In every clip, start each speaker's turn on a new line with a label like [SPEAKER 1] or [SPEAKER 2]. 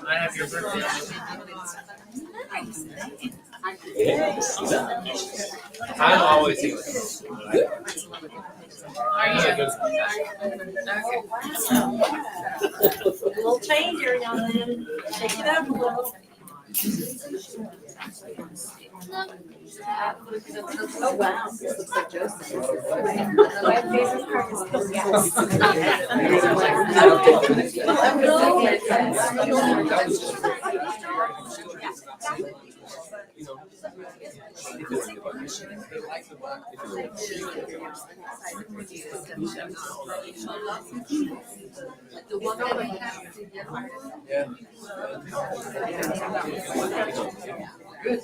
[SPEAKER 1] I have your birthday. I'm always here.
[SPEAKER 2] A little change here, young man. Shake it up a little. Oh, wow. This looks like Joseph. My favorite part is the one that we have. Good.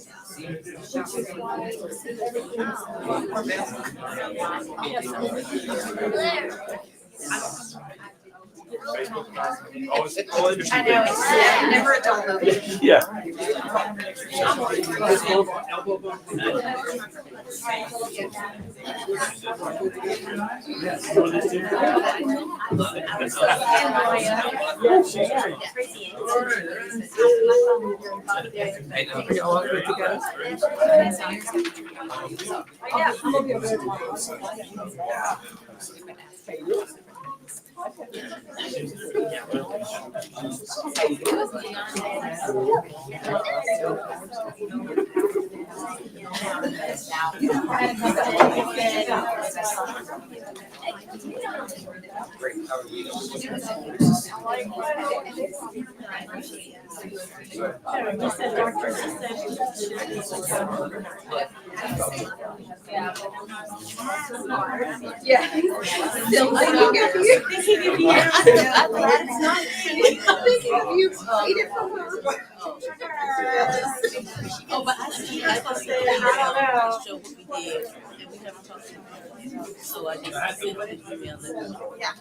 [SPEAKER 2] I know, it's never a dull moment.
[SPEAKER 1] Yeah.
[SPEAKER 2] Yeah. Still, I'm thinking of you. I'm glad it's not. I'm thinking of you. Eat it from her. Oh, but I don't know.
[SPEAKER 3] Show what we did, and we haven't talked about it. So I just sent an email that.
[SPEAKER 2] Yeah.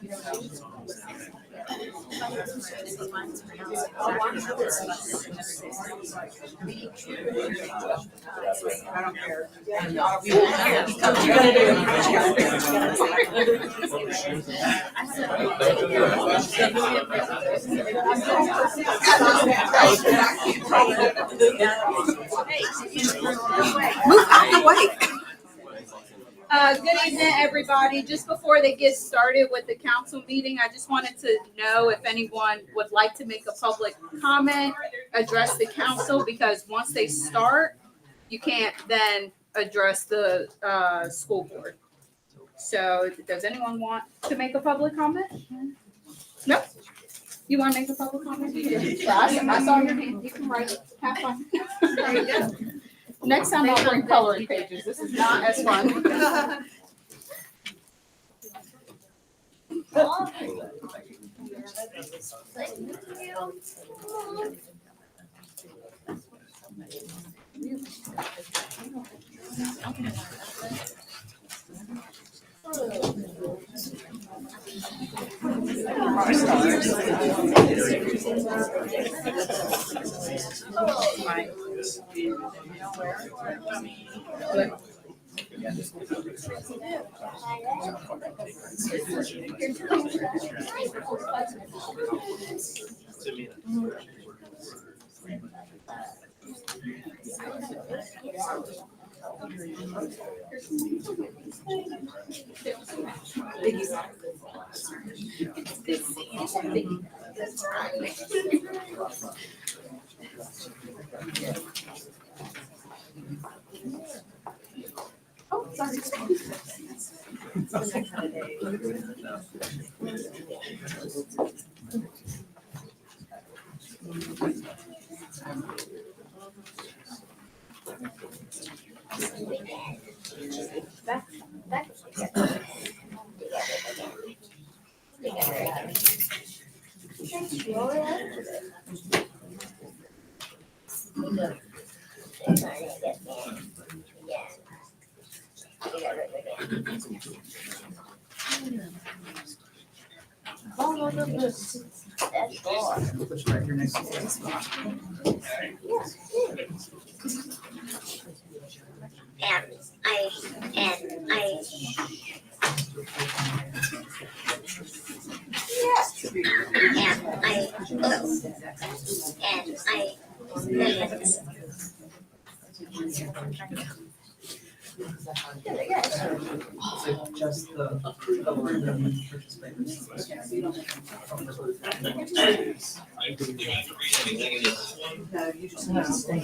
[SPEAKER 2] I don't care.
[SPEAKER 4] Move out the way. Good evening, everybody. Just before they get started with the council meeting, I just wanted to know if anyone would like to make a public comment, address the council, because once they start, you can't then address the school board. So does anyone want to make a public comment? No? You want to make a public comment? I saw your hand. You can write it. Have fun. There you go. Next time I'll bring coloring pages. This is not as fun. Oh, sorry.
[SPEAKER 5] Just the approval and then purchase papers. No, you just have to stay.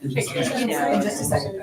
[SPEAKER 2] In just a second.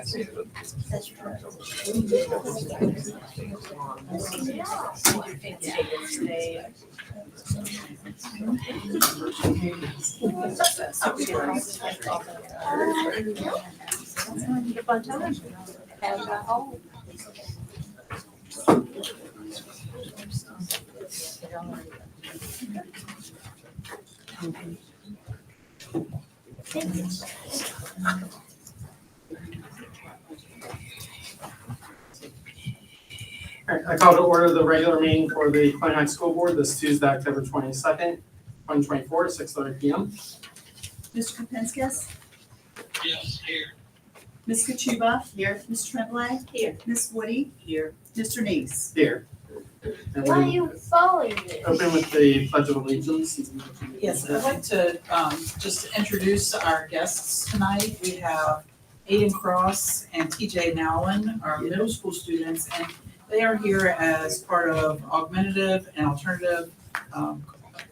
[SPEAKER 6] All right, I call to order the regular meeting for the Clay Heights School Board this Tuesday, October 22nd, 2024, 6:30 p.m.
[SPEAKER 2] Mr. Kapinskis?
[SPEAKER 1] Yes, here.
[SPEAKER 2] Ms. Kachuba? Here. Ms. Tremblay? Here. Ms. Woody?
[SPEAKER 5] Here.
[SPEAKER 2] Mr. Neese?
[SPEAKER 6] Here. And
[SPEAKER 7] Why are
[SPEAKER 6] we
[SPEAKER 7] you following me?
[SPEAKER 6] open with the Pledge of Allegiance.
[SPEAKER 5] Yes, I'd like to just introduce our guests tonight. We have Aiden Cross and TJ Nowlin, our middle school students, and they are here as part of augmentative and alternative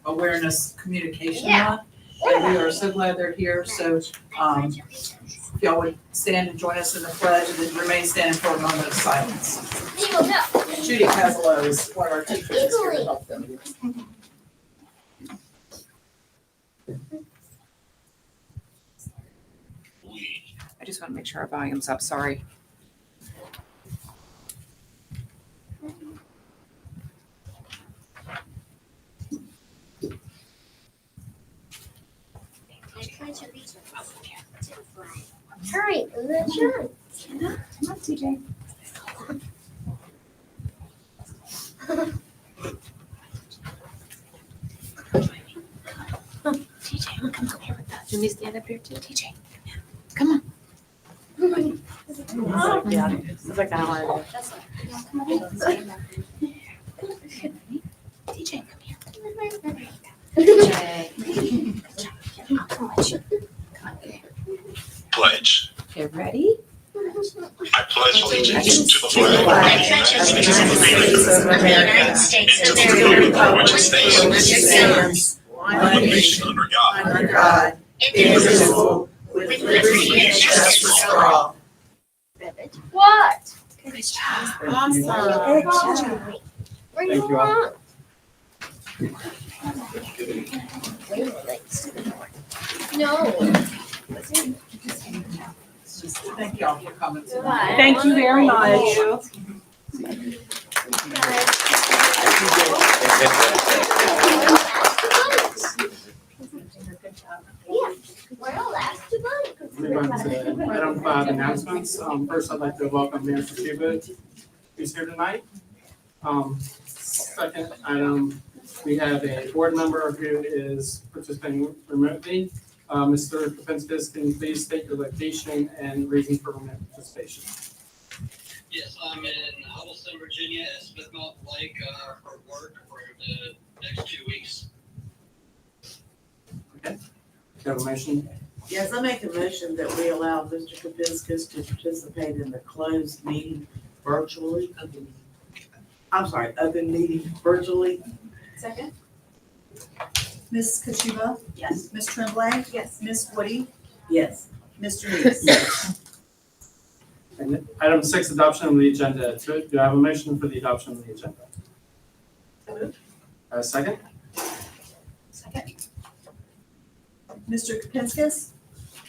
[SPEAKER 5] awareness communication month. And we are so glad they're here. So if y'all would stand and join us in the pledge and then remain standing for a moment of silence.
[SPEAKER 7] Eagle, no.
[SPEAKER 5] Judy Caslow is one of our teachers that's here to help them.
[SPEAKER 8] I just want to make sure our volume's up, sorry.
[SPEAKER 7] Hurry, let's run.
[SPEAKER 8] Come on, TJ. TJ, come here with us. You want me to stand up here too? TJ, come on.
[SPEAKER 7] Yeah.
[SPEAKER 8] It's like I want
[SPEAKER 7] That's fine.
[SPEAKER 8] Come on. TJ, come here. TJ. Good job. I'll come with you. Come on.
[SPEAKER 9] Pledge.
[SPEAKER 8] Okay, ready?
[SPEAKER 9] I pledge allegiance to the flag of the
[SPEAKER 7] United States of
[SPEAKER 9] and to the republic for which it
[SPEAKER 7] America,
[SPEAKER 9] stands, one nation under God,
[SPEAKER 5] Under God, indivisible, with liberty and justice for all.
[SPEAKER 7] What?
[SPEAKER 8] Good job.
[SPEAKER 5] Awesome.
[SPEAKER 7] Bring
[SPEAKER 6] Thank
[SPEAKER 7] it
[SPEAKER 6] you all.
[SPEAKER 7] along. No.
[SPEAKER 5] Thank y'all for coming tonight.
[SPEAKER 7] Goodbye.
[SPEAKER 8] Thank you very much.
[SPEAKER 7] Yeah, we're all asked to vote.
[SPEAKER 6] Move on to item 5 announcements. First, I'd like to welcome Mayor Kachuba, who's here tonight. Second item, we have a board member who is participating remotely. Mr. Kapinskis, can you please state your location and reason for remote participation?
[SPEAKER 10] Yes, I'm in Huddleston, Virginia, at Smith Mountain Lake for work for the next 2 weeks.
[SPEAKER 6] Okay. Do you have a motion?
[SPEAKER 11] Yes, I make a motion that we allow Mr. Kapinskis to participate in the closed meeting virtually. I'm sorry, open meeting virtually.
[SPEAKER 2] Second. Ms. Kachuba?
[SPEAKER 5] Yes.
[SPEAKER 2] Ms. Tremblay?
[SPEAKER 4] Yes.
[SPEAKER 2] Ms. Woody?
[SPEAKER 11] Yes.
[SPEAKER 2] Mr. Neese?
[SPEAKER 6] And item 6, adoption of the agenda. Do I have a motion for the adoption of the agenda? A second?
[SPEAKER 2] Second. Mr. Kapinskis?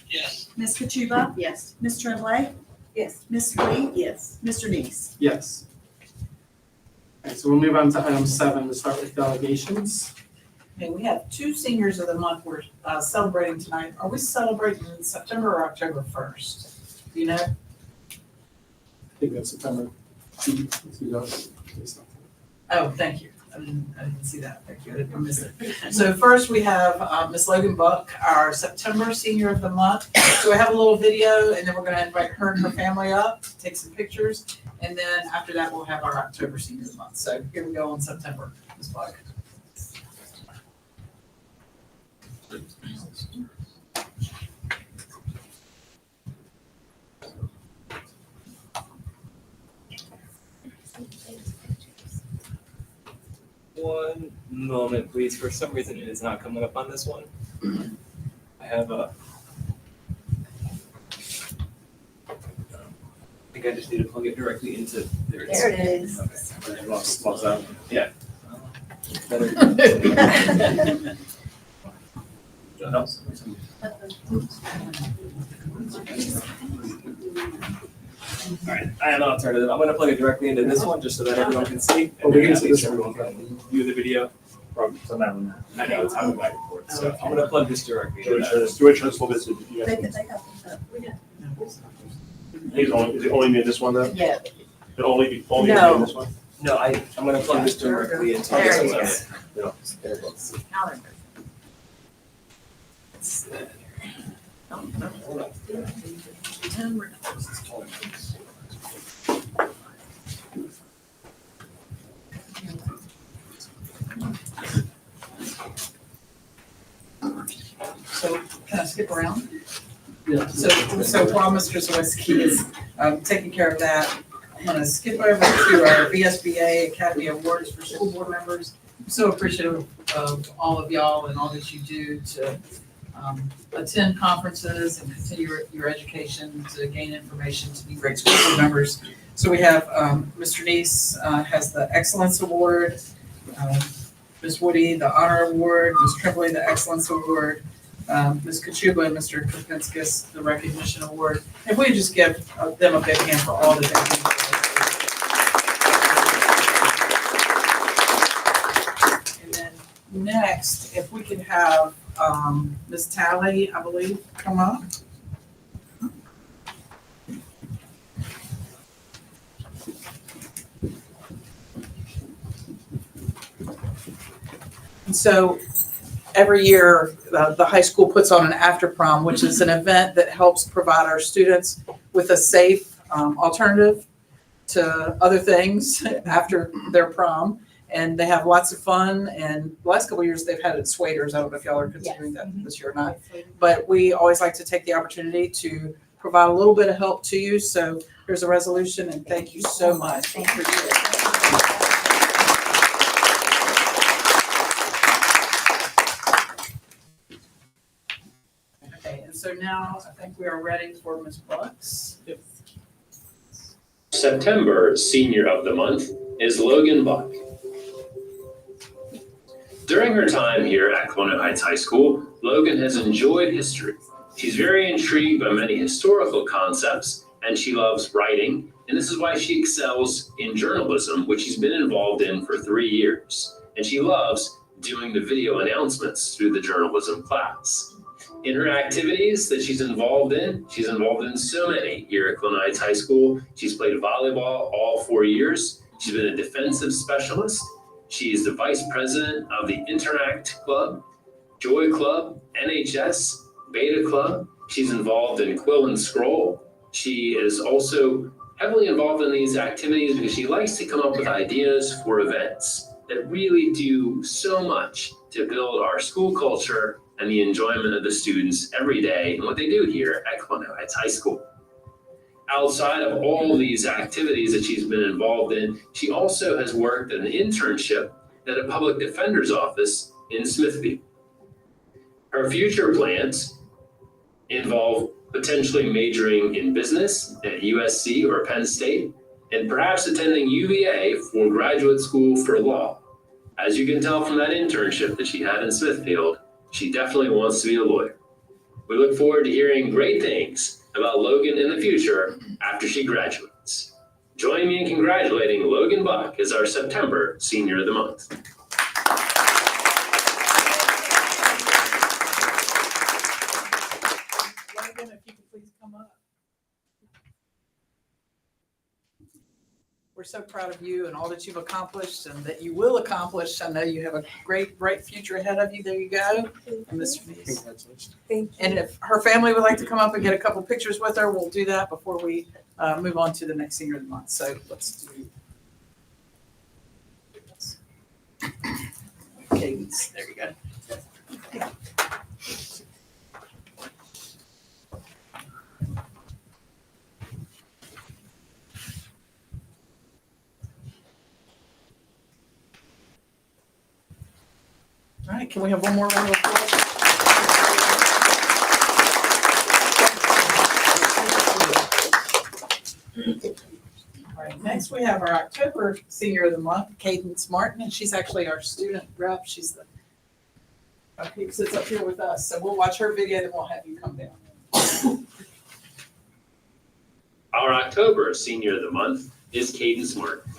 [SPEAKER 10] Yes,
[SPEAKER 2] Ms. Kachuba?
[SPEAKER 5] Yes.
[SPEAKER 2] Ms. Tremblay?
[SPEAKER 11] Yes.
[SPEAKER 2] Ms. Woody?
[SPEAKER 11] Yes.
[SPEAKER 2] Mr. Neese?
[SPEAKER 6] Yes. Okay, so we'll move on to item 7 to start with delegations.
[SPEAKER 5] Okay, we have 2 seniors of the month we're celebrating tonight. Are we celebrating in September or October 1st? Do you know?
[SPEAKER 6] I think that's September.
[SPEAKER 5] Oh, thank you. I didn't see that. Thank you. I missed it. So first we have Miss Logan Buck, our September senior of the month. So we have a little video and then we're gonna invite her and her family up, take some pictures. And then after that, we'll have our October senior of the month. So here we go on September, Miss Buck.
[SPEAKER 12] One moment, please. For some reason, it is not coming up on this one. I have a. I think I just need to plug it directly into. There it is.
[SPEAKER 7] There it is.
[SPEAKER 12] Okay. Lost out. Yeah. Better. All right, I have an alternative. I'm gonna plug it directly into this one just so that everyone can see.
[SPEAKER 6] Oh, we can
[SPEAKER 12] And
[SPEAKER 6] see
[SPEAKER 12] at least
[SPEAKER 6] this one.
[SPEAKER 12] everyone can view the video.
[SPEAKER 13] Somehow.
[SPEAKER 12] I know it's hopping back and forth, so I'm gonna plug this directly
[SPEAKER 13] Do
[SPEAKER 12] into
[SPEAKER 13] it,
[SPEAKER 12] that.
[SPEAKER 13] do it, transfer this. You
[SPEAKER 2] They
[SPEAKER 13] guys
[SPEAKER 2] can,
[SPEAKER 13] can-
[SPEAKER 2] they got
[SPEAKER 13] Is it only me in this one though?
[SPEAKER 11] Yeah.
[SPEAKER 13] It only me in
[SPEAKER 11] No.
[SPEAKER 13] this one?
[SPEAKER 12] No, I'm gonna plug this directly into
[SPEAKER 11] There
[SPEAKER 12] this
[SPEAKER 11] it
[SPEAKER 12] one.
[SPEAKER 11] is.
[SPEAKER 13] Yeah.
[SPEAKER 5] So can I skip around?
[SPEAKER 6] Yeah.
[SPEAKER 5] So while Mr. Zawiski is taking care of that, I'm gonna skip over to our VSBA Academy Awards for school board members. I'm so appreciative of all of y'all and all that you do to attend conferences and continue your education, to gain information, to be great school board members. So we have Mr. Neese has the Excellence Award, Ms. Woody, the Honor Award, Ms. Tremblay, the Excellence Award, Ms. Kachuba and Mr. Kopinskis, the Recognition Award. If we just give them a big hand for all that they do. And then next, if we could have Ms. Talley, I believe, come up. And so every year, the high school puts on an after prom, which is an event that helps provide our students with a safe alternative to other things after their prom. And they have lots of fun. And the last couple of years, they've had it Swaders. I don't know if y'all are considering that this year or not. But we always like to take the opportunity to provide a little bit of help to you. So here's a resolution, and thank you so much. We appreciate it. Okay, and so now I think we are ready for Ms. Bucks.
[SPEAKER 14] September Senior of the Month is Logan Buck. During her time here at Colonial Heights High School, Logan has enjoyed history. She's very intrigued by many historical concepts, and she loves writing, and this is why she excels in journalism, which she's been involved in for 3 years. And she loves doing the video announcements through the journalism class. In her activities that she's involved in so many here at Colonial Heights High School. She's played volleyball all 4 years. She's been a defensive specialist. She is the vice president of the Interact Club, Joy Club, NHS, Beta Club. She's involved in Quill and Scroll. She is also heavily involved in these activities because she likes to come up with ideas for events that really do so much to build our school culture and the enjoyment of the students every day and what they do here at Colonial Heights High School. Outside of all these activities that she's been involved in, she also has worked an internship at a public defender's office in Smithfield. Her future plans involve potentially majoring in business at USC or Penn State, and perhaps attending UVA for graduate school for law. As you can tell from that internship that she had in Smithfield, she definitely wants to be a lawyer. We look forward to hearing great things about Logan in the future after she graduates. Join me in congratulating Logan Buck as our September Senior of the Month.
[SPEAKER 5] Logan, if you could please come up. We're so proud of you and all that you've accomplished and that you will accomplish. I know you have a great, bright future ahead of you. There you go. And Mr. Neese.
[SPEAKER 6] Congratulations.
[SPEAKER 2] Thank you.
[SPEAKER 5] And if her family would like to come up and get a couple pictures with her, we'll do that before we move on to the next Senior of the Month. So let's do. Okay, there you go. All right, can we have one more round of applause? All right, next we have our October Senior of the Month, Cadence Martin, and she's actually our student rep. She's the, who sits up here with us. So we'll watch her video and we'll have you come down.
[SPEAKER 14] Our October Senior of the Month is Cadence Martin.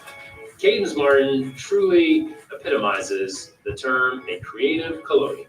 [SPEAKER 14] Cadence Martin truly epitomizes the term a creative colonial.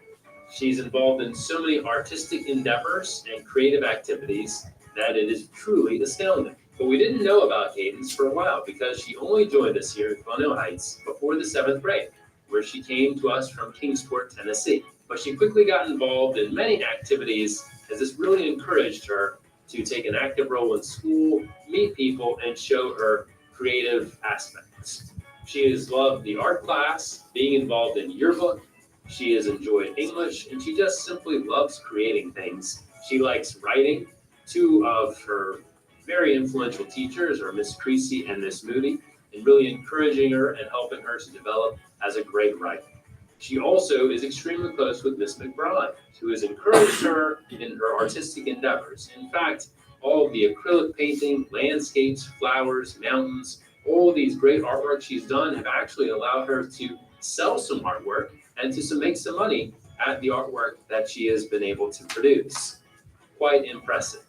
[SPEAKER 14] She's involved in so many artistic endeavors and creative activities that it is truly astounding. But we didn't know about Cadence for a while because she only joined us here in Colonial Heights before the 7th grade, where she came to us from Kingsport, Tennessee. But she quickly got involved in many activities as this really encouraged her to take an active role in school, meet people, and show her creative aspects. She has loved the art class, being involved in yearbook. She has enjoyed English, and she just simply loves creating things. She likes writing. Two of her very influential teachers are Miss Creasy and Miss Moody, and really encouraging her and helping her to develop as a great writer. She also is extremely close with Miss McBride, who has encouraged her in her artistic endeavors. In fact, all of the acrylic painting, landscapes, flowers, mountains, all these great artwork she's done have actually allowed her to sell some artwork and to make some money at the artwork that she has been able to produce. Quite impressive.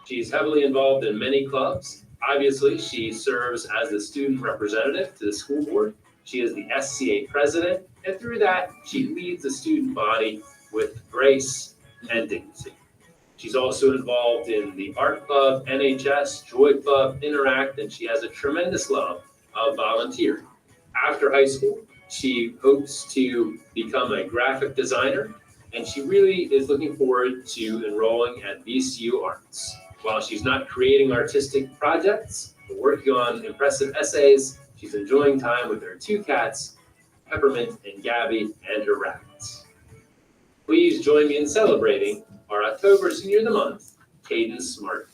[SPEAKER 14] She's heavily involved in many clubs. Obviously, she serves as the student representative to the school board. She is the SCA president, and through that, she leads the student body with grace and dignity. She's also involved in the art club, NHS, Joy Club, Interact, and she has a tremendous love of volunteering. After high school, she hopes to become a graphic designer, and she really is looking forward to enrolling at VCU Arts. While she's not creating artistic projects or working on impressive essays, she's enjoying time with her 2 cats, Peppermint and Gabby, and her rabbits. Please join me in celebrating our October Senior of the Month, Cadence Martin.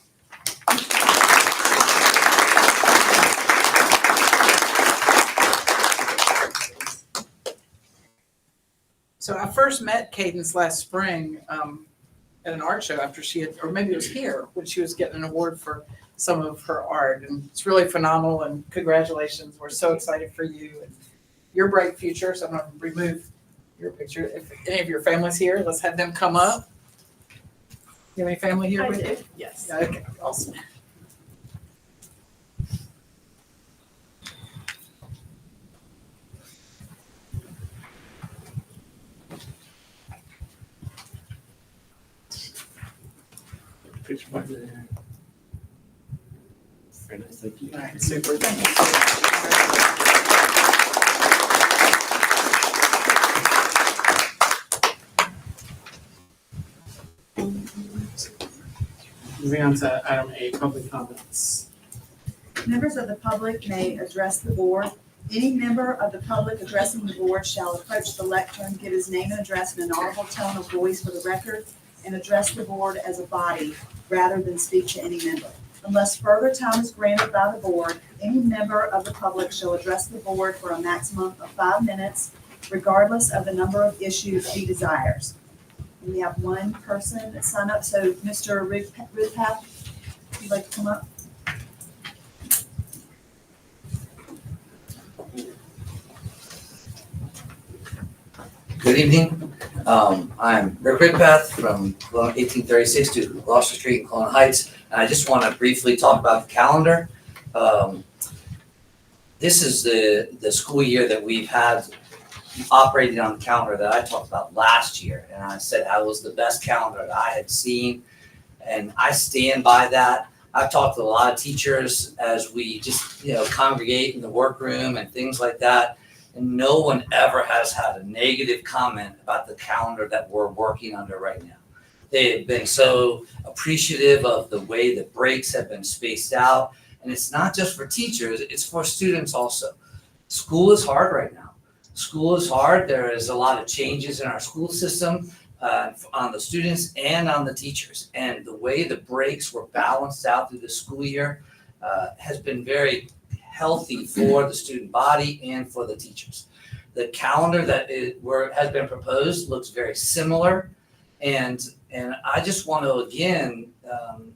[SPEAKER 5] So I first met Cadence last spring at an art show after she had, or maybe it was here, when she was getting an award for some of her art. And it's really phenomenal, and congratulations. We're so excited for you and your bright future. So I'm going to remove your picture. If any of your family's here, let's have them come up. You have any family here with you? Yes. Okay, awesome.
[SPEAKER 6] Picture back there. Very nice, thank you.
[SPEAKER 5] All right, super. Thank you.
[SPEAKER 6] Moving on to item 8, public comments.
[SPEAKER 2] Members of the public may address the board. Any member of the public addressing the board shall approach the lectern, give his name and address in an audible tone of voice for the record, and address the board as a body rather than speak to any member. Unless further time is granted by the board, any member of the public shall address the board for a maximum of 5 minutes, regardless of the number of issues he desires. We have one person that signed up, so Mr. Ridpath, if you'd like to come up.
[SPEAKER 15] Good evening. I'm Rick Ridpath from 1836 to Gloucester Street in Colonial Heights. And I just want to briefly talk about the calendar. This is the school year that we've had operating on the calendar that I talked about last year. And I said that was the best calendar that I had seen. And I stand by that. I've talked to a lot of teachers as we just, congregate in the workroom and things like that. And no one ever has had a negative comment about the calendar that we're working under right now. They have been so appreciative of the way the breaks have been spaced out. And it's not just for teachers, it's for students also. School is hard right now. School is hard. There is a lot of changes in our school system. on the students and on the teachers. And the way the breaks were balanced out through the school year has been very healthy for the student body and for the teachers. The calendar that has been proposed looks very similar. And I just want to, again,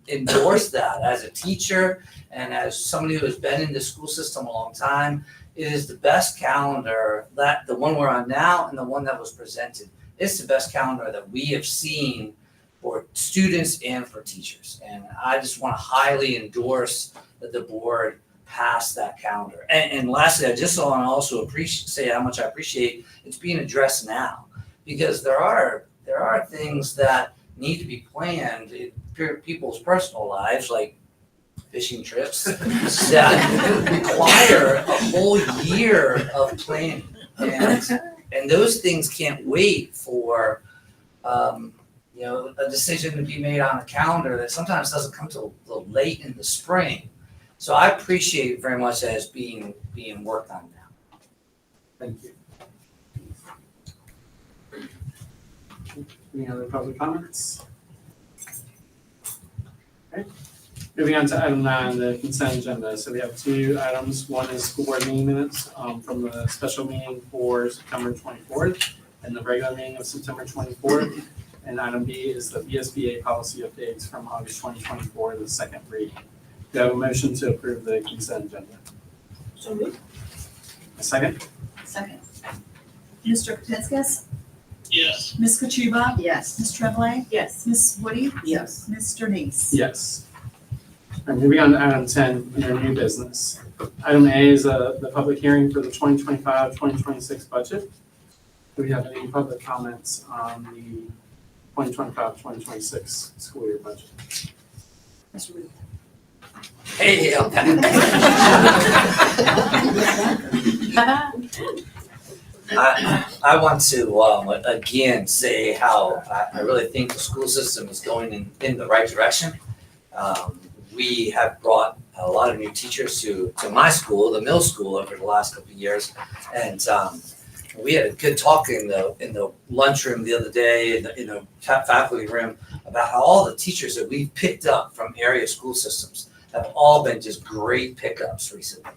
[SPEAKER 15] endorse that as a teacher and as somebody who has been in the school system a long time. It is the best calendar, that the one we're on now and the one that was presented. It's the best calendar that we have seen for students and for teachers. And I just want to highly endorse that the board pass that calendar. And lastly, I just want to also say how much I appreciate it's being addressed now, because there are things that need to be planned in people's personal lives, like fishing trips, that require a whole year of planning. And those things can't wait for a decision to be made on a calendar that sometimes doesn't come till late in the spring. So I appreciate it very much as being worked on now.
[SPEAKER 6] Thank you. Any other public comments? Okay. Moving on to item 9, the consent agenda. So we have 2 items. One is school board meeting minutes from the special meeting for September 24th and the regular meeting of September 24th. And item B is the VSBA policy updates from August 2024, the second reading. Do you have a motion to approve the consent agenda?
[SPEAKER 11] So moved.
[SPEAKER 6] A second?
[SPEAKER 2] Second. Mr. Kapiskas?
[SPEAKER 10] Yes.
[SPEAKER 2] Ms. Kachuba?
[SPEAKER 11] Yes.
[SPEAKER 2] Ms. Tremblay?
[SPEAKER 11] Yes.
[SPEAKER 2] Ms. Woody?
[SPEAKER 11] Yes.
[SPEAKER 2] Ms. Denise?
[SPEAKER 6] Yes. All right, moving on to item 10, under new business. Item A is the public hearing for the 2025-2026 budget. Do we have any public comments on the 2025-2026 school year budget?
[SPEAKER 2] Mr. Ruth?
[SPEAKER 15] Hey, I want to again say how I really think the school system is going in the right direction. We have brought a lot of new teachers to my school, the middle school, over the last couple of years, and we had a good talk in the lunchroom the other day, in the faculty room, about how all the teachers that we've picked up from area school systems have all been just great pickups recently.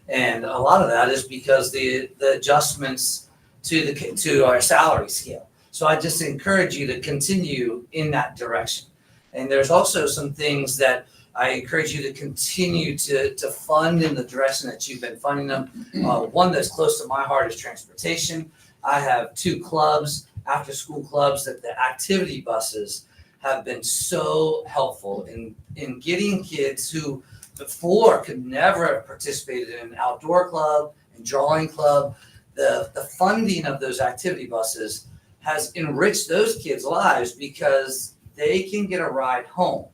[SPEAKER 15] And a lot of that is because the adjustments to our salary scale. So I just encourage you to continue in that direction. And there's also some things that I encourage you to continue to fund in the direction that you've been funding them. One that's close to my heart is transportation. I have 2 clubs, after school clubs, that the activity buses have been so helpful in getting kids who before could never have participated in an outdoor club and drawing club. The funding of those activity buses has enriched those kids' lives because they can get a ride home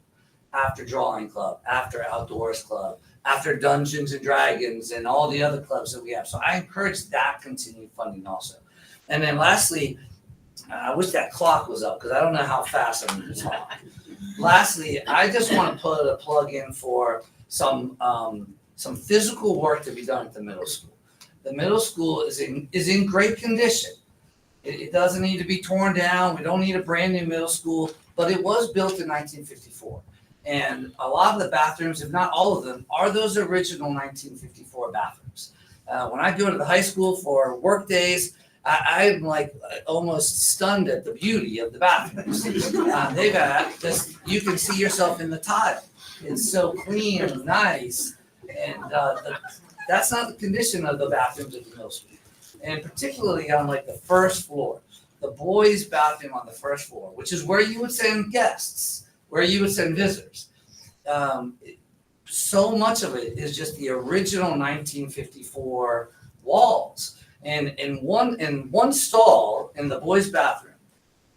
[SPEAKER 15] after drawing club, after outdoors club, after Dungeons and Dragons and all the other clubs that we have. So I encourage that continued funding also. And then lastly, I wish that clock was up because I don't know how fast I'm going to talk. Lastly, I just want to put a plug in for some physical work to be done at the middle school. The middle school is in great condition. It doesn't need to be torn down. We don't need a brand new middle school, but it was built in 1954. And a lot of the bathrooms, if not all of them, are those original 1954 bathrooms. When I go to the high school for work days, I'm like almost stunned at the beauty of the bathrooms. They've got this, you can see yourself in the tile. It's so clean and nice. And that's not the condition of the bathrooms at the middle school. And particularly on like the first floor, the boys' bathroom on the first floor, which is where you would send guests, where you would send visitors. So much of it is just the original 1954 walls. And in one stall in the boys' bathroom,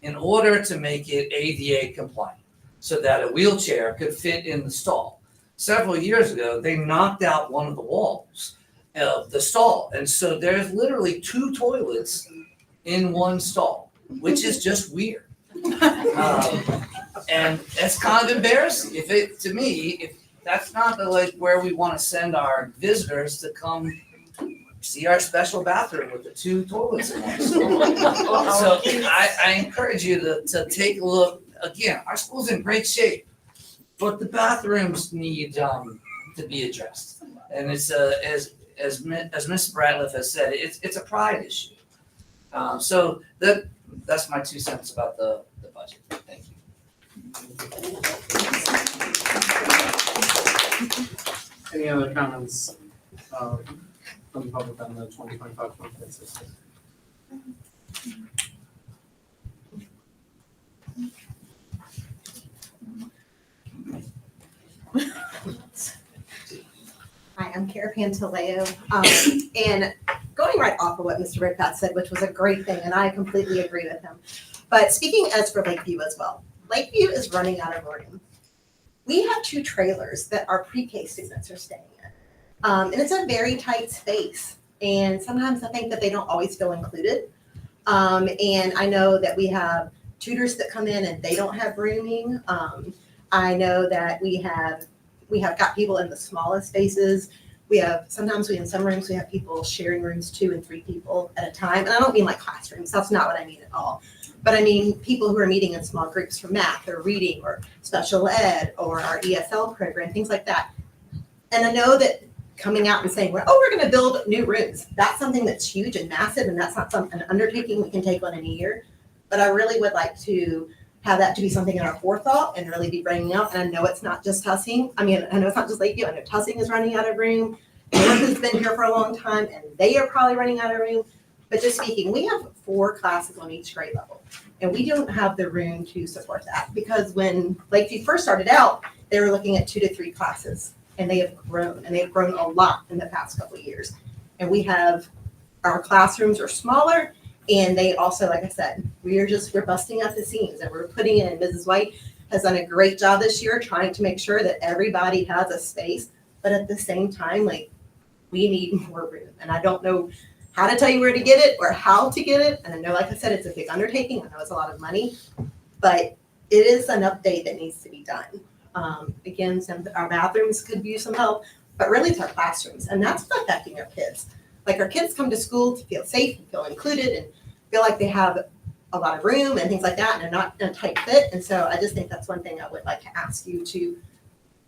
[SPEAKER 15] in order to make it ADA compliant, so that a wheelchair could fit in the stall. Several years ago, they knocked out one of the walls of the stall. And so there's literally 2 toilets in one stall, which is just weird. And it's kind of embarrassing. To me, if that's not where we want to send our visitors to come see our special bathroom with the 2 toilets in it. So I encourage you to take a look. Again, our school's in great shape, but the bathrooms need to be addressed. And it's as Ms. Bradliff has said, it's a pride issue. So that's my 2 cents about the budget. Thank you.
[SPEAKER 6] Any other comments from the public on the 2025-26 system?
[SPEAKER 16] Hi, I'm Kara Pantaleo. And going right off of what Mr. Redpath said, which was a great thing, and I completely agree with him. But speaking as for Lakeview as well, Lakeview is running out of room. We have 2 trailers that our pre-K students are staying in. And it's a very tight space. And sometimes I think that they don't always feel included. And I know that we have tutors that come in and they don't have rooming. I know that we have got people in the smallest spaces. Sometimes in some rooms, we have people sharing rooms 2 and 3 people at a time. And I don't mean like classrooms. That's not what I mean at all. But I mean people who are meeting in small groups for math or reading or special ed or our ESL program, things like that. And I know that coming out and saying, we're going to build new rooms, that's something that's huge and massive. And that's not an undertaking we can take on in a year. But I really would like to have that to be something in our forethought and really be bringing up. And I know it's not just Tussing. I mean, I know it's not just Lakeview. I know Tussing is running out of room. North has been here for a long time, and they are probably running out of room. But just speaking, we have 4 classes on each grade level, and we don't have the room to support that because when Lakeview first started out, they were looking at 2 to 3 classes, and they have grown a lot in the past couple of years. And our classrooms are smaller. And they also, like I said, we're busting at the seams and we're putting in. Mrs. White has done a great job this year trying to make sure that everybody has a space. But at the same time, like, we need more room. And I don't know how to tell you where to get it or how to get it. And I know, like I said, it's a big undertaking. I know it's a lot of money, but it is an update that needs to be done. Again, our bathrooms could use some help, but really it's our classrooms. And that's what's affecting our kids. Like our kids come to school to feel safe and feel included and feel like they have a lot of room and things like that and they're not in a tight fit. And so I just think that's one thing I would like to ask you to,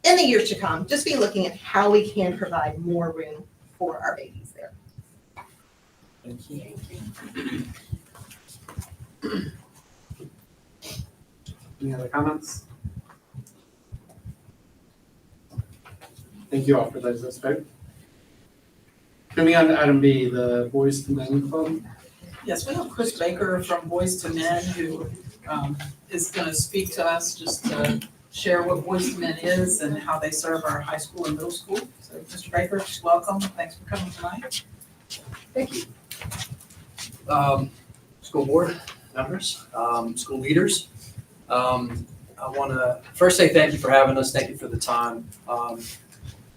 [SPEAKER 16] in the years to come, just be looking at how we can provide more room for our babies there.
[SPEAKER 15] Thank you.
[SPEAKER 6] Any other comments? Thank you all for those that spoke. Coming on to item B, the Boys to Men Club.
[SPEAKER 5] Yes, we have Chris Baker from Boys to Men who is going to speak to us just to share what Boys to Men is and how they serve our high school and middle school. So Mr. Baker, welcome. Thanks for coming tonight.
[SPEAKER 17] Thank you. School board members, school leaders. I want to first say thank you for having us. Thank you for the time.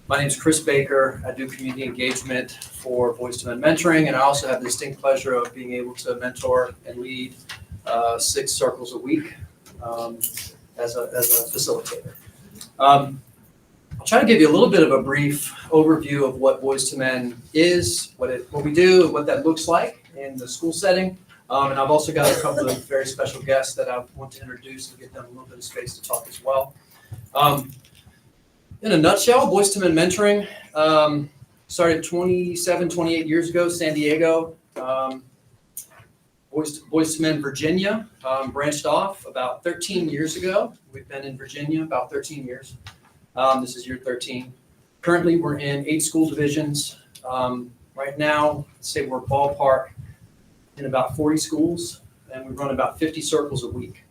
[SPEAKER 17] My name is Chris Baker. I do community engagement for Boys to Men Mentoring, and I also have the distinct pleasure of being able to mentor and lead 6 circles a week as a facilitator. I'll try to give you a little bit of a brief overview of what Boys to Men is, what we do, what that looks like in the school setting. And I've also got a couple of very special guests that I want to introduce and give them a little bit of space to talk as well. In a nutshell, Boys to Men Mentoring started 28 years ago, San Diego. Boys to Men Virginia branched off about 13 years ago. We've been in Virginia about 13 years. This is year 13. Currently, we're in 8 school divisions. Right now, I'd say we're ballpark in about 40 schools, and we run about 50 circles a week.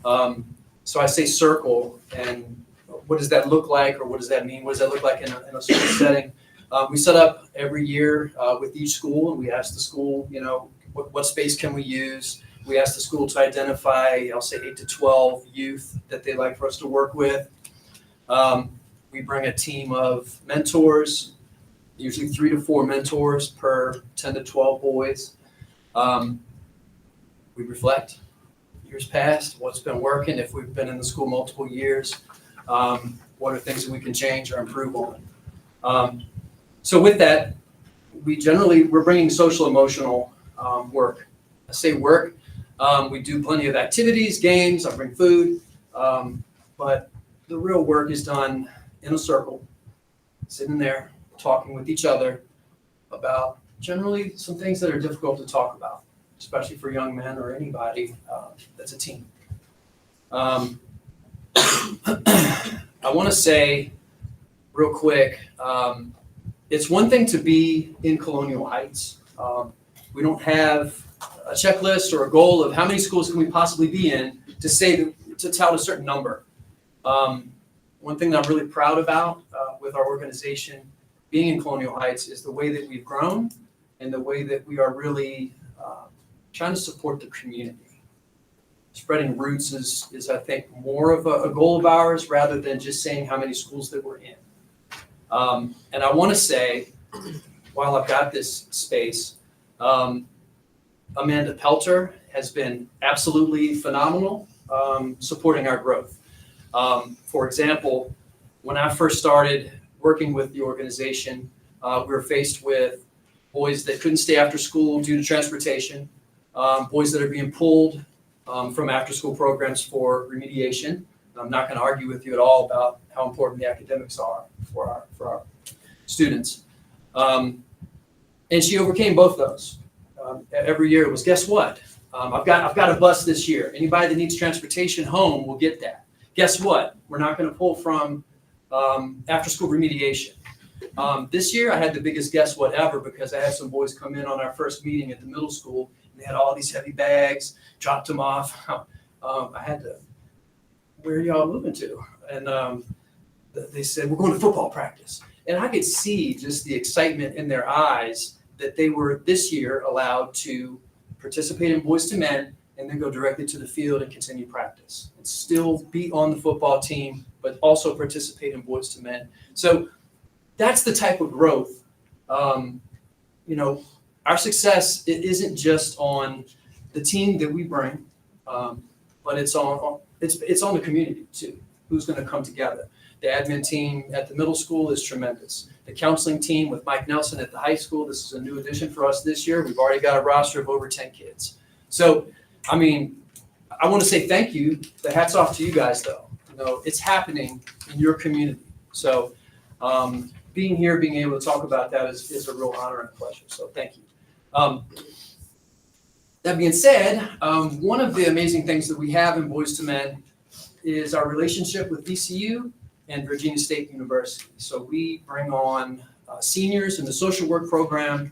[SPEAKER 17] So I say circle, and what does that look like, or what does that mean? What does that look like in a school setting? We set up every year with each school, and we ask the school, what space can we use? We ask the school to identify, I'll say 8 to 12 youth that they'd like for us to work with. We bring a team of mentors, usually 3 to 4 mentors per 10 to 12 boys. We reflect years past, what's been working, if we've been in the school multiple years, what are things that we can change or improve on. So with that, we're bringing social emotional work. I say work. We do plenty of activities, games. I bring food, but the real work is done in a circle, sitting there, talking with each other about generally some things that are difficult to talk about, especially for young men or anybody that's a teen. I want to say real quick, it's one thing to be in Colonial Heights. We don't have a checklist or a goal of how many schools can we possibly be in to tout a certain number. One thing that I'm really proud about with our organization being in Colonial Heights is the way that we've grown and the way that we are really trying to support the community. Spreading roots is I think, more of a goal of ours rather than just saying how many schools that we're in. And I want to say, while I've got this space, Amanda Pelter has been absolutely phenomenal supporting our growth. For example, when I first started working with the organization, we were faced with boys that couldn't stay after school due to transportation, boys that are being pulled from after-school programs for remediation. I'm not going to argue with you at all about how important the academics are for our students. And she overcame both those. Every year it was, guess what? I've got a bus this year. Anybody that needs transportation home will get that. Guess what? We're not going to pull from after-school remediation. This year I had the biggest guess what ever because I had some boys come in on our first meeting at the middle school and they had all these heavy bags, dropped them off. I had to, where are y'all moving to? And they said, we're going to football practice. And I could see just the excitement in their eyes that they were this year allowed to participate in Boys to Men and then go directly to the field and continue practice and still be on the football team, but also participate in Boys to Men. So that's the type of growth. Our success, it isn't just on the team that we bring, but it's on the community too. Who's going to come together? The admin team at the middle school is tremendous. The counseling team with Mike Nelson at the high school, this is a new addition for us this year. We've already got a roster of over 10 kids. So, I want to say thank you. The hat's off to you guys though. It's happening in your community. So being here, being able to talk about that is a real honor and a pleasure. So thank you. That being said, one of the amazing things that we have in Boys to Men is our relationship with VCU and Virginia State University. So we bring on seniors in the social work program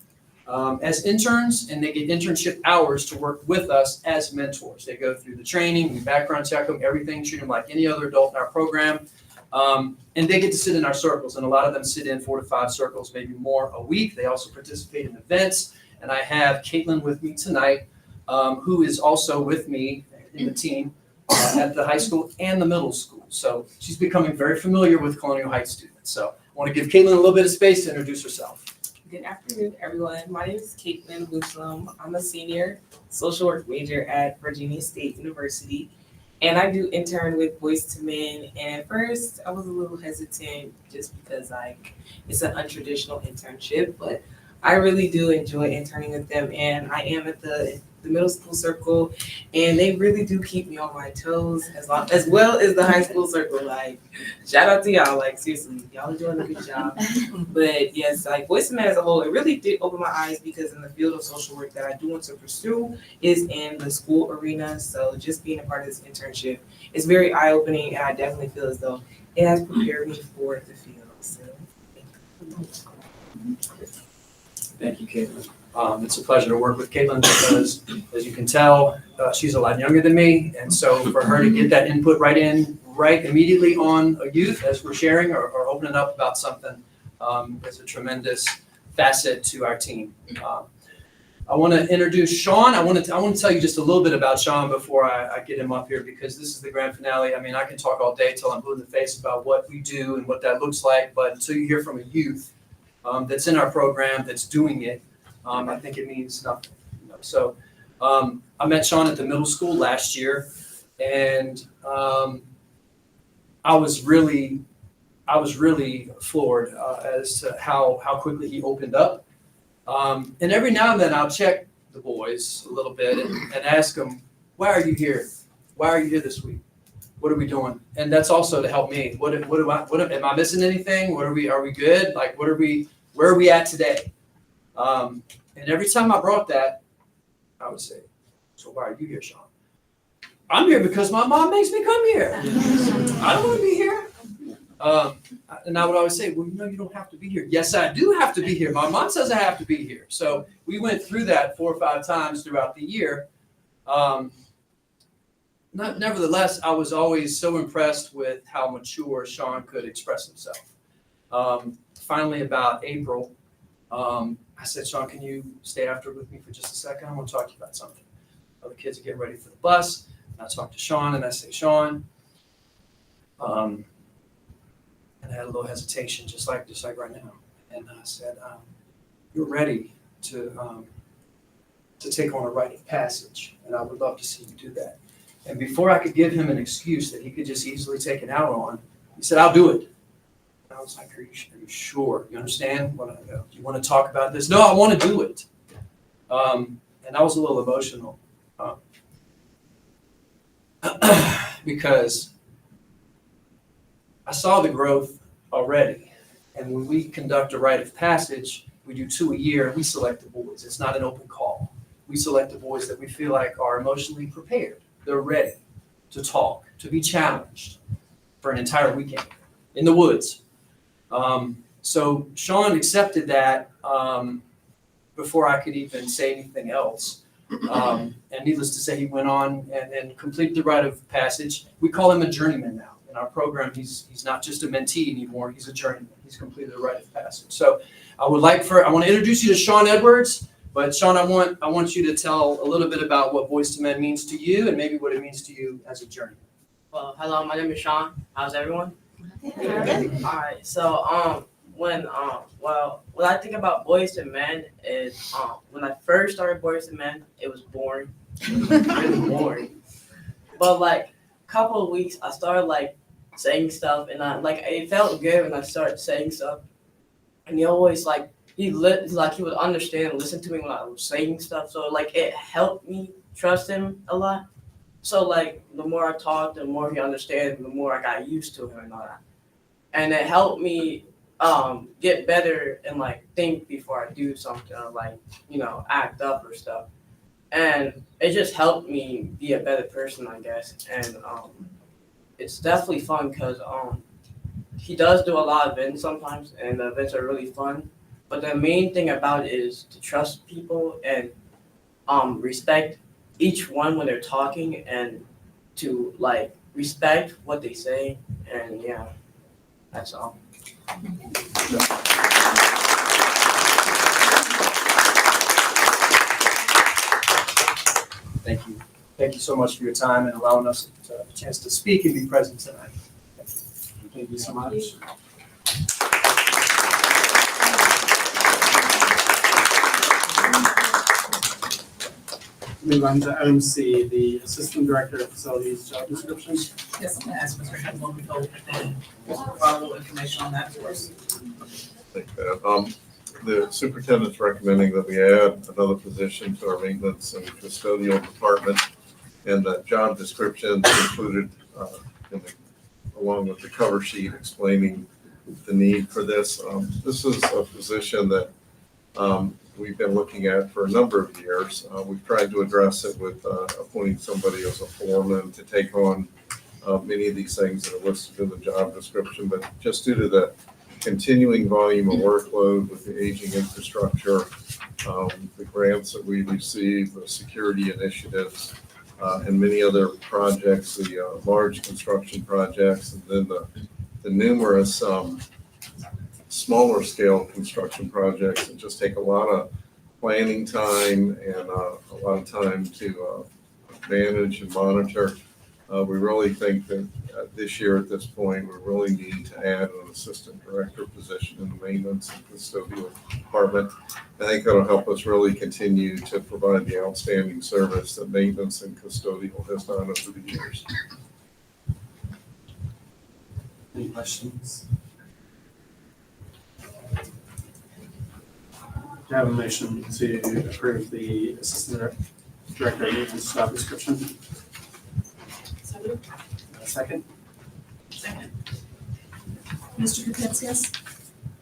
[SPEAKER 17] as interns, and they get internship hours to work with us as mentors. They go through the training, we background check them, everything, treat them like any other adult in our program. And they get to sit in our circles, and a lot of them sit in 4 to 5 circles, maybe more a week. They also participate in events. And I have Caitlin with me tonight, who is also with me in the team at the high school and the middle school. So she's becoming very familiar with Colonial Heights students. So I want to give Caitlin a little bit of space to introduce herself.
[SPEAKER 18] Good afternoon, everyone. My name is Caitlin Buslam. I'm a senior social work major at Virginia State University, and I do intern with Boys to Men. And at first, I was a little hesitant just because it's an untraditional internship, but I really do enjoy interning with them. And I am at the middle school circle, and they really do keep me on my toes as well as the high school circle. Shout out to y'all, seriously, y'all are doing a good job. But yes, Boys to Men as a whole, it really did open my eyes because in the field of social work that I do want to pursue is in the school arena. So just being a part of this internship is very eye-opening, and I definitely feel as though it has prepared me for the field. So
[SPEAKER 17] Thank you, Caitlin. It's a pleasure to work with Caitlin because, as you can tell, she's a lot younger than me. And so for her to get that input right immediately on a youth as we're sharing or opening up about something is a tremendous facet to our team. I want to introduce Sean. I want to tell you just a little bit about Sean before I get him up here because this is the grand finale. I can talk all day till I'm blue in the face about what we do and what that looks like. But until you hear from a youth that's in our program, that's doing it, I think it means nothing. So I met Sean at the middle school last year, and I was really floored as to how quickly he opened up And every now and then I'll check the boys a little bit and ask them, why are you here? Why are you here this week? What are we doing? And that's also to help me. Am I missing anything? Are we good? Like, where are we at today? And every time I brought that, I would say, so why are you here, Sean? I'm here because my mom makes me come here. I don't want to be here. And I would always say, well, you don't have to be here. Yes, I do have to be here. My mom says I have to be here. So we went through that 4 or 5 times throughout the year. Nevertheless, I was always so impressed with how mature Sean could express himself. Finally, about April, I said, Sean, can you stay after with me for just a second? I want to talk to you about something. Other kids are getting ready for the bus. And I talked to Sean and I say, Sean, and I had a little hesitation, just like right now. And I said, you're ready to take on a rite of passage, and I would love to see you do that. And before I could give him an excuse that he could just easily take it out on, he said, I'll do it. And I was like, are you sure? You understand? Do you want to talk about this? No, I want to do it. And I was a little emotional because I saw the growth already. And when we conduct a rite of passage, we do 2 a year. We select the boys. It's not an open call. We select the boys that we feel like are emotionally prepared. They're ready to talk, to be challenged for an entire weekend in the woods. So Sean accepted that before I could even say anything else. And needless to say, he went on and completed the rite of passage. We call him a journeyman now. In our program, he's not just a mentee anymore. He's a journeyman. He's completed the rite of passage. So I want to introduce you to Sean Edwards. But Sean, I want you to tell a little bit about what Boys to Men means to you and maybe what it means to you as a journeyman.
[SPEAKER 18] Well, hello, my name is Sean. How's everyone? All right. So when I think about Boys to Men is when I first started Boys to Men, it was boring. It was really boring. But like a couple of weeks, I started saying stuff, and it felt good when I started saying stuff. And he always he would understand and listen to me when I was saying stuff. So it helped me trust him a lot. So the more I talked, the more he understood, the more I got used to him and all that. And it helped me get better and think before I do something or act up or stuff. And it just helped me be a better person, I guess. And it's definitely fun because he does do a lot of events sometimes, and the events are really fun. But the main thing about it is to trust people and respect each one when they're talking, and to respect what they say. And yeah, that's all.
[SPEAKER 17] Thank you. Thank you so much for your time and allowing us a chance to speak and be present tonight. Thank you so much.
[SPEAKER 6] Move on to item C, the Assistant Director of Facilities job description.
[SPEAKER 5] Yes, I'm going to ask Mr. Hemlock to follow information on that for us.
[SPEAKER 19] Thank you. The superintendent's recommending that we add another position to our maintenance and custodial department, and that job description included along with the cover sheet explaining the need for this. This is a position that we've been looking at for a number of years. We've tried to address it with appointing somebody as a foreman to take on many of these things that are listed in the job description, but just due to the continuing volume of workload with the aging infrastructure, the grants that we receive, the security initiatives, and many other projects, the large construction projects, and then the numerous smaller scale construction projects that just take a lot of planning time and a lot of time to manage and monitor. We really think that this year at this point, we really need to add an assistant director position in the maintenance and custodial department. I think that'll help us really continue to provide the outstanding service that maintenance and custodial has done over the years.
[SPEAKER 6] Any questions? Do I have a motion to approve the assistant director of maintenance job description? Second?
[SPEAKER 2] Second. Mr. Kapinskis?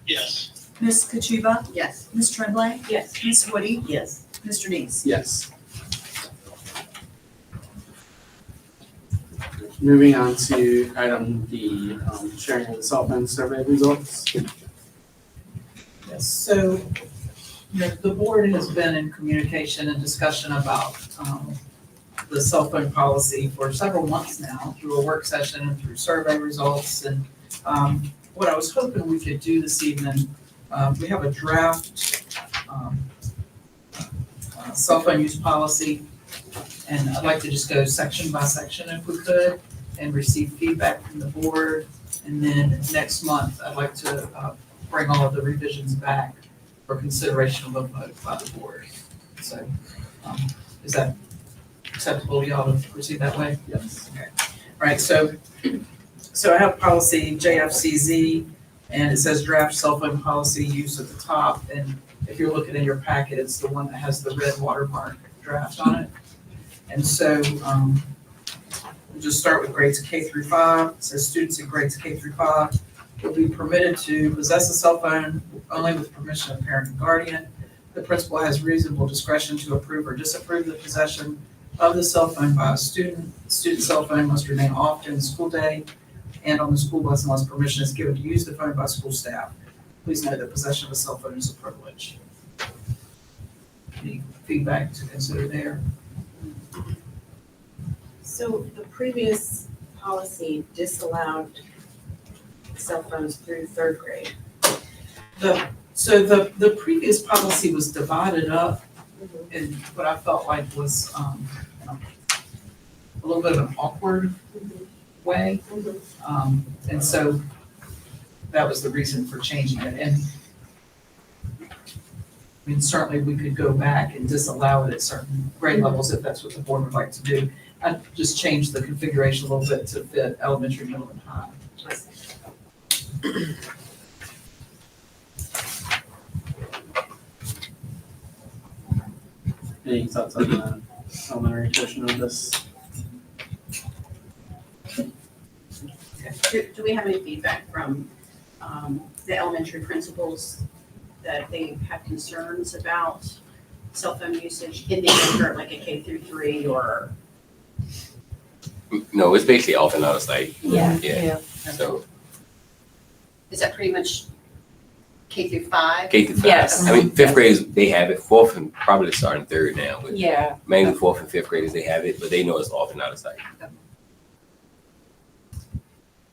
[SPEAKER 10] Yes.
[SPEAKER 2] Ms. Kachuba?
[SPEAKER 16] Yes.
[SPEAKER 2] Ms. Tremblay?
[SPEAKER 3] Yes.
[SPEAKER 2] Ms. Woody?
[SPEAKER 11] Yes.
[SPEAKER 2] Mr. Neese?
[SPEAKER 6] Yes. Moving on to item D, sharing of the cell phone survey results.
[SPEAKER 5] Yes, so, the board has been in communication and discussion about, the cell phone policy for several months now, through a work session and through survey results. And, what I was hoping we could do this evening, we have a draft, cell phone use policy. And I'd like to just go section by section if we could, and receive feedback from the board. And then next month, I'd like to bring all of the revisions back for consideration of a vote by the board. So, is that acceptable to y'all to proceed that way?
[SPEAKER 6] Yes.
[SPEAKER 5] Okay. All right, so I have policy JFCZ, and it says draft cell phone policy use at the top. And if you're looking in your packet, it's the one that has the red watermark draft on it. And so, we'll just start with grades K through 5. It says students in grades K through 5 will be permitted to possess a cell phone only with permission of parent and guardian. The principal has reasonable discretion to approve or disapprove the possession of the cell phone by a student. Student cell phone must remain off during the school day and on the school bus unless permission is given to use the phone by school staff. Please note that possession of a cell phone is a privilege. Any feedback to consider there?
[SPEAKER 3] So the previous policy disallowed cell phones through 3rd grade.
[SPEAKER 5] So the previous policy was divided up in what I felt like was a little bit of an awkward way. And so that was the reason for changing it. And I mean, certainly we could go back and disallow it at certain grade levels if that's what the board would like to do. I just changed the configuration a little bit to fit elementary, middle, and high.
[SPEAKER 6] Any thoughts on the elementary portion of this?
[SPEAKER 3] Do we have any feedback from the elementary principals that they have concerns about cell phone usage in the event like a K through 3 or?
[SPEAKER 20] No, it's basically off and out of sight.
[SPEAKER 3] Yeah.
[SPEAKER 20] So
[SPEAKER 3] Is that pretty much K through 5?
[SPEAKER 20] K through 5.
[SPEAKER 3] Yes.
[SPEAKER 20] I mean, 5th graders, they have it. 4th and probably starting 3rd now. But
[SPEAKER 3] Yeah.
[SPEAKER 20] mainly 4th and 5th graders, they have it, but they know it's off and out of sight.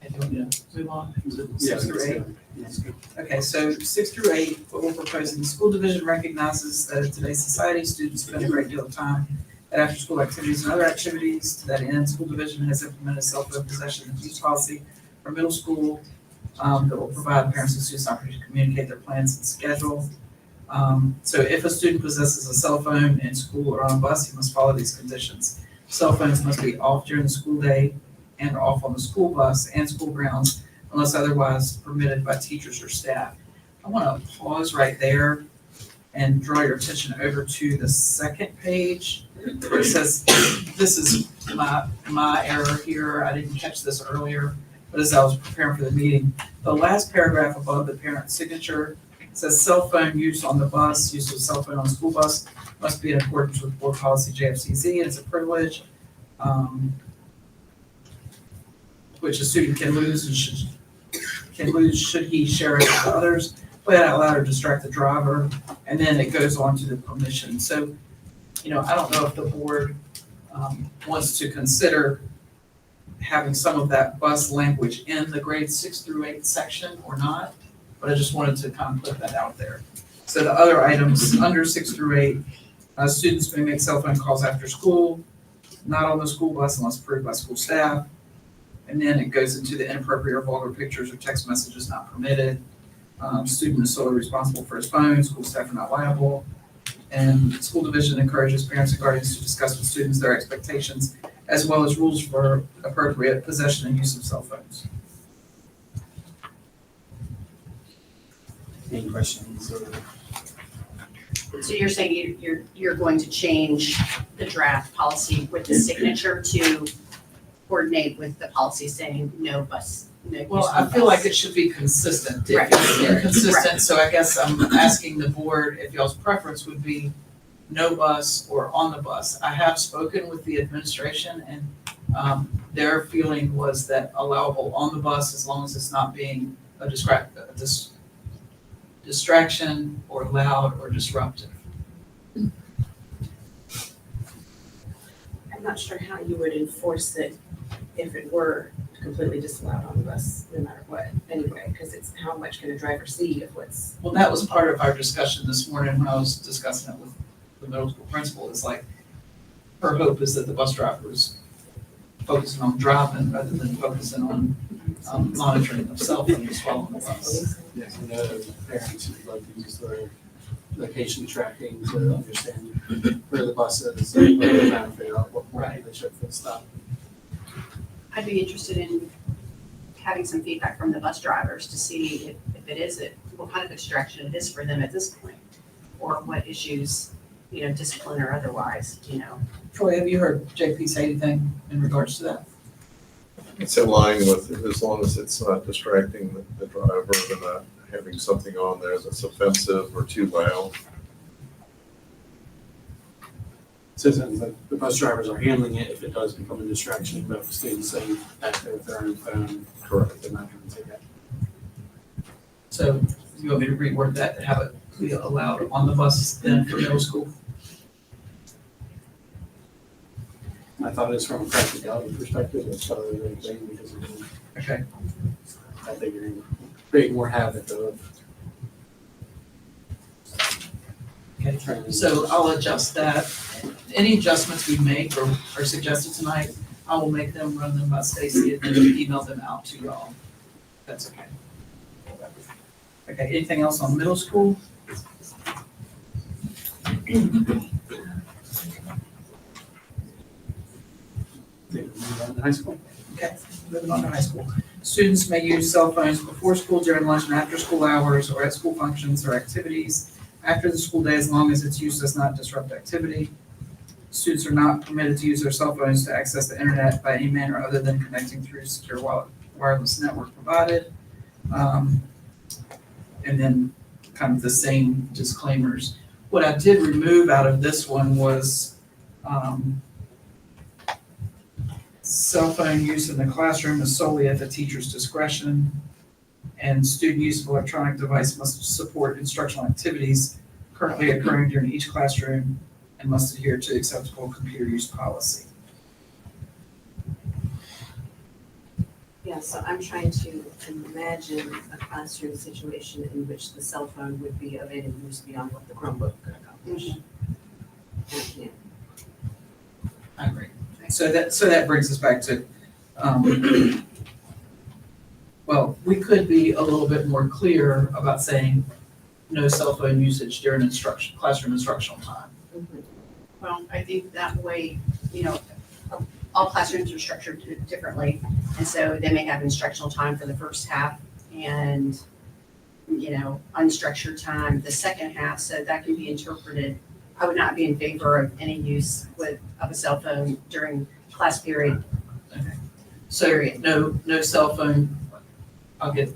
[SPEAKER 5] And do you want me to move on to
[SPEAKER 6] Yeah,
[SPEAKER 5] 6 through 8?
[SPEAKER 6] That's good.
[SPEAKER 5] Okay, so 6 through 8, what we're proposing, the school division recognizes that in today's society, students spend a great deal of time at after-school activities and other activities. To that end, school division has implemented cell phone possession and use policy for middle school that will provide parents and students opportunity to communicate their plans and schedule. So if a student possesses a cell phone in school or on a bus, he must follow these conditions. Cell phones must be off during the school day and off on the school bus and school grounds unless otherwise permitted by teachers or staff. I want to pause right there and draw your attention over to the second page where it says, this is my error here, I didn't catch this earlier, but as I was preparing for the meeting, the last paragraph above the parent's signature says cell phone use on the bus, use of cell phone on the school bus must be in accordance with board policy JFCZ, and it's a privilege, which a student can lose and should he share it with others, play it out loud or distract the driver, and then it goes on to the permission. So, I don't know if the board wants to consider having some of that bus language in the grades 6 through 8 section or not, but I just wanted to kind of put that out there. So the other items under 6 through 8, students may make cell phone calls after school, not on the school bus unless approved by school staff. And then it goes into the inappropriate or vulgar pictures or text messages not permitted. Student is solely responsible for his phone, school staff are not liable. And school division encourages parents and guardians to discuss with students their expectations as well as rules for appropriate possession and use of cell phones.
[SPEAKER 6] Any questions or
[SPEAKER 3] So you're saying you're going to change the draft policy with the signature to coordinate with the policy saying no bus, no use
[SPEAKER 5] Well,
[SPEAKER 3] of
[SPEAKER 5] I feel
[SPEAKER 3] bus.
[SPEAKER 5] like it should be consistent. If
[SPEAKER 3] Right.
[SPEAKER 5] it's
[SPEAKER 3] Right.
[SPEAKER 5] inconsistent, so I guess I'm asking the board if y'all's preference would be no bus or on the bus. I have spoken with the administration and their feeling was that allowable on the bus as long as it's not being a distraction or loud or disruptive.
[SPEAKER 18] I'm not sure how you would enforce it if it were completely disallowed on the bus, no matter what, anyway, because it's how much can a driver see of what's.
[SPEAKER 5] Well, that was part of our discussion this morning when I was discussing it with the middle school principal, is like, her hope is that the bus drivers focusing on driving rather than focusing on monitoring of cell phones while on the bus.
[SPEAKER 6] Yes, I know parents would like to use their location tracking to understand where the bus is, and where they're trying to figure out what point they should stop.
[SPEAKER 3] I'd be interested in having some feedback from the bus drivers to see if it is what kind of distraction it is for them at this point, or what issues, discipline or otherwise,
[SPEAKER 5] Troy, have you heard JP say anything in regards to that?
[SPEAKER 19] It's in line with, as long as it's not distracting the driver, and not having something on there that's offensive or too loud.
[SPEAKER 6] Citizens, the bus drivers are handling it if it does become a distraction, but if students say back there with their own phone, correct, they're not going to take that.
[SPEAKER 5] So you want me to reword that to have it be allowed on the bus then for middle school?
[SPEAKER 6] I thought it was from a practicality perspective, it's probably a great thing because of
[SPEAKER 5] Okay.
[SPEAKER 6] I think you're gonna create more havoc of.
[SPEAKER 5] Okay, so I'll adjust that. Any adjustments we make or are suggested tonight, I will make them, run them by Stacy, and then email them out to y'all. That's okay. Okay, anything else on middle school?
[SPEAKER 6] High school.
[SPEAKER 5] Okay, moving on to high school. Students may use cell phones before school, during lunch, and after school hours, or at school functions or activities after the school day, as long as its use does not disrupt activity. Students are not permitted to use their cell phones to access the internet by any manner other than connecting through secure wireless network provided. And then kind of the same disclaimers. What I did remove out of this one was cell phone use in the classroom is solely at the teacher's discretion, and student use of electronic device must support instructional activities currently occurring during each classroom and must adhere to acceptable computer use policy.
[SPEAKER 3] Yeah, so I'm trying to imagine a classroom situation in which the cell phone would be of any use beyond what the Chromebook could accomplish. I can't.
[SPEAKER 5] I agree. So that brings us back to, well, we could be a little bit more clear about saying no cell phone usage during classroom instructional time.
[SPEAKER 3] Well, I think that way, all classrooms are structured differently. And so they may have instructional time for the first half and, unstructured time the second half. So that can be interpreted. I would not be in favor of any use of a cell phone during class period.
[SPEAKER 5] Okay. So no cell phone. I'll get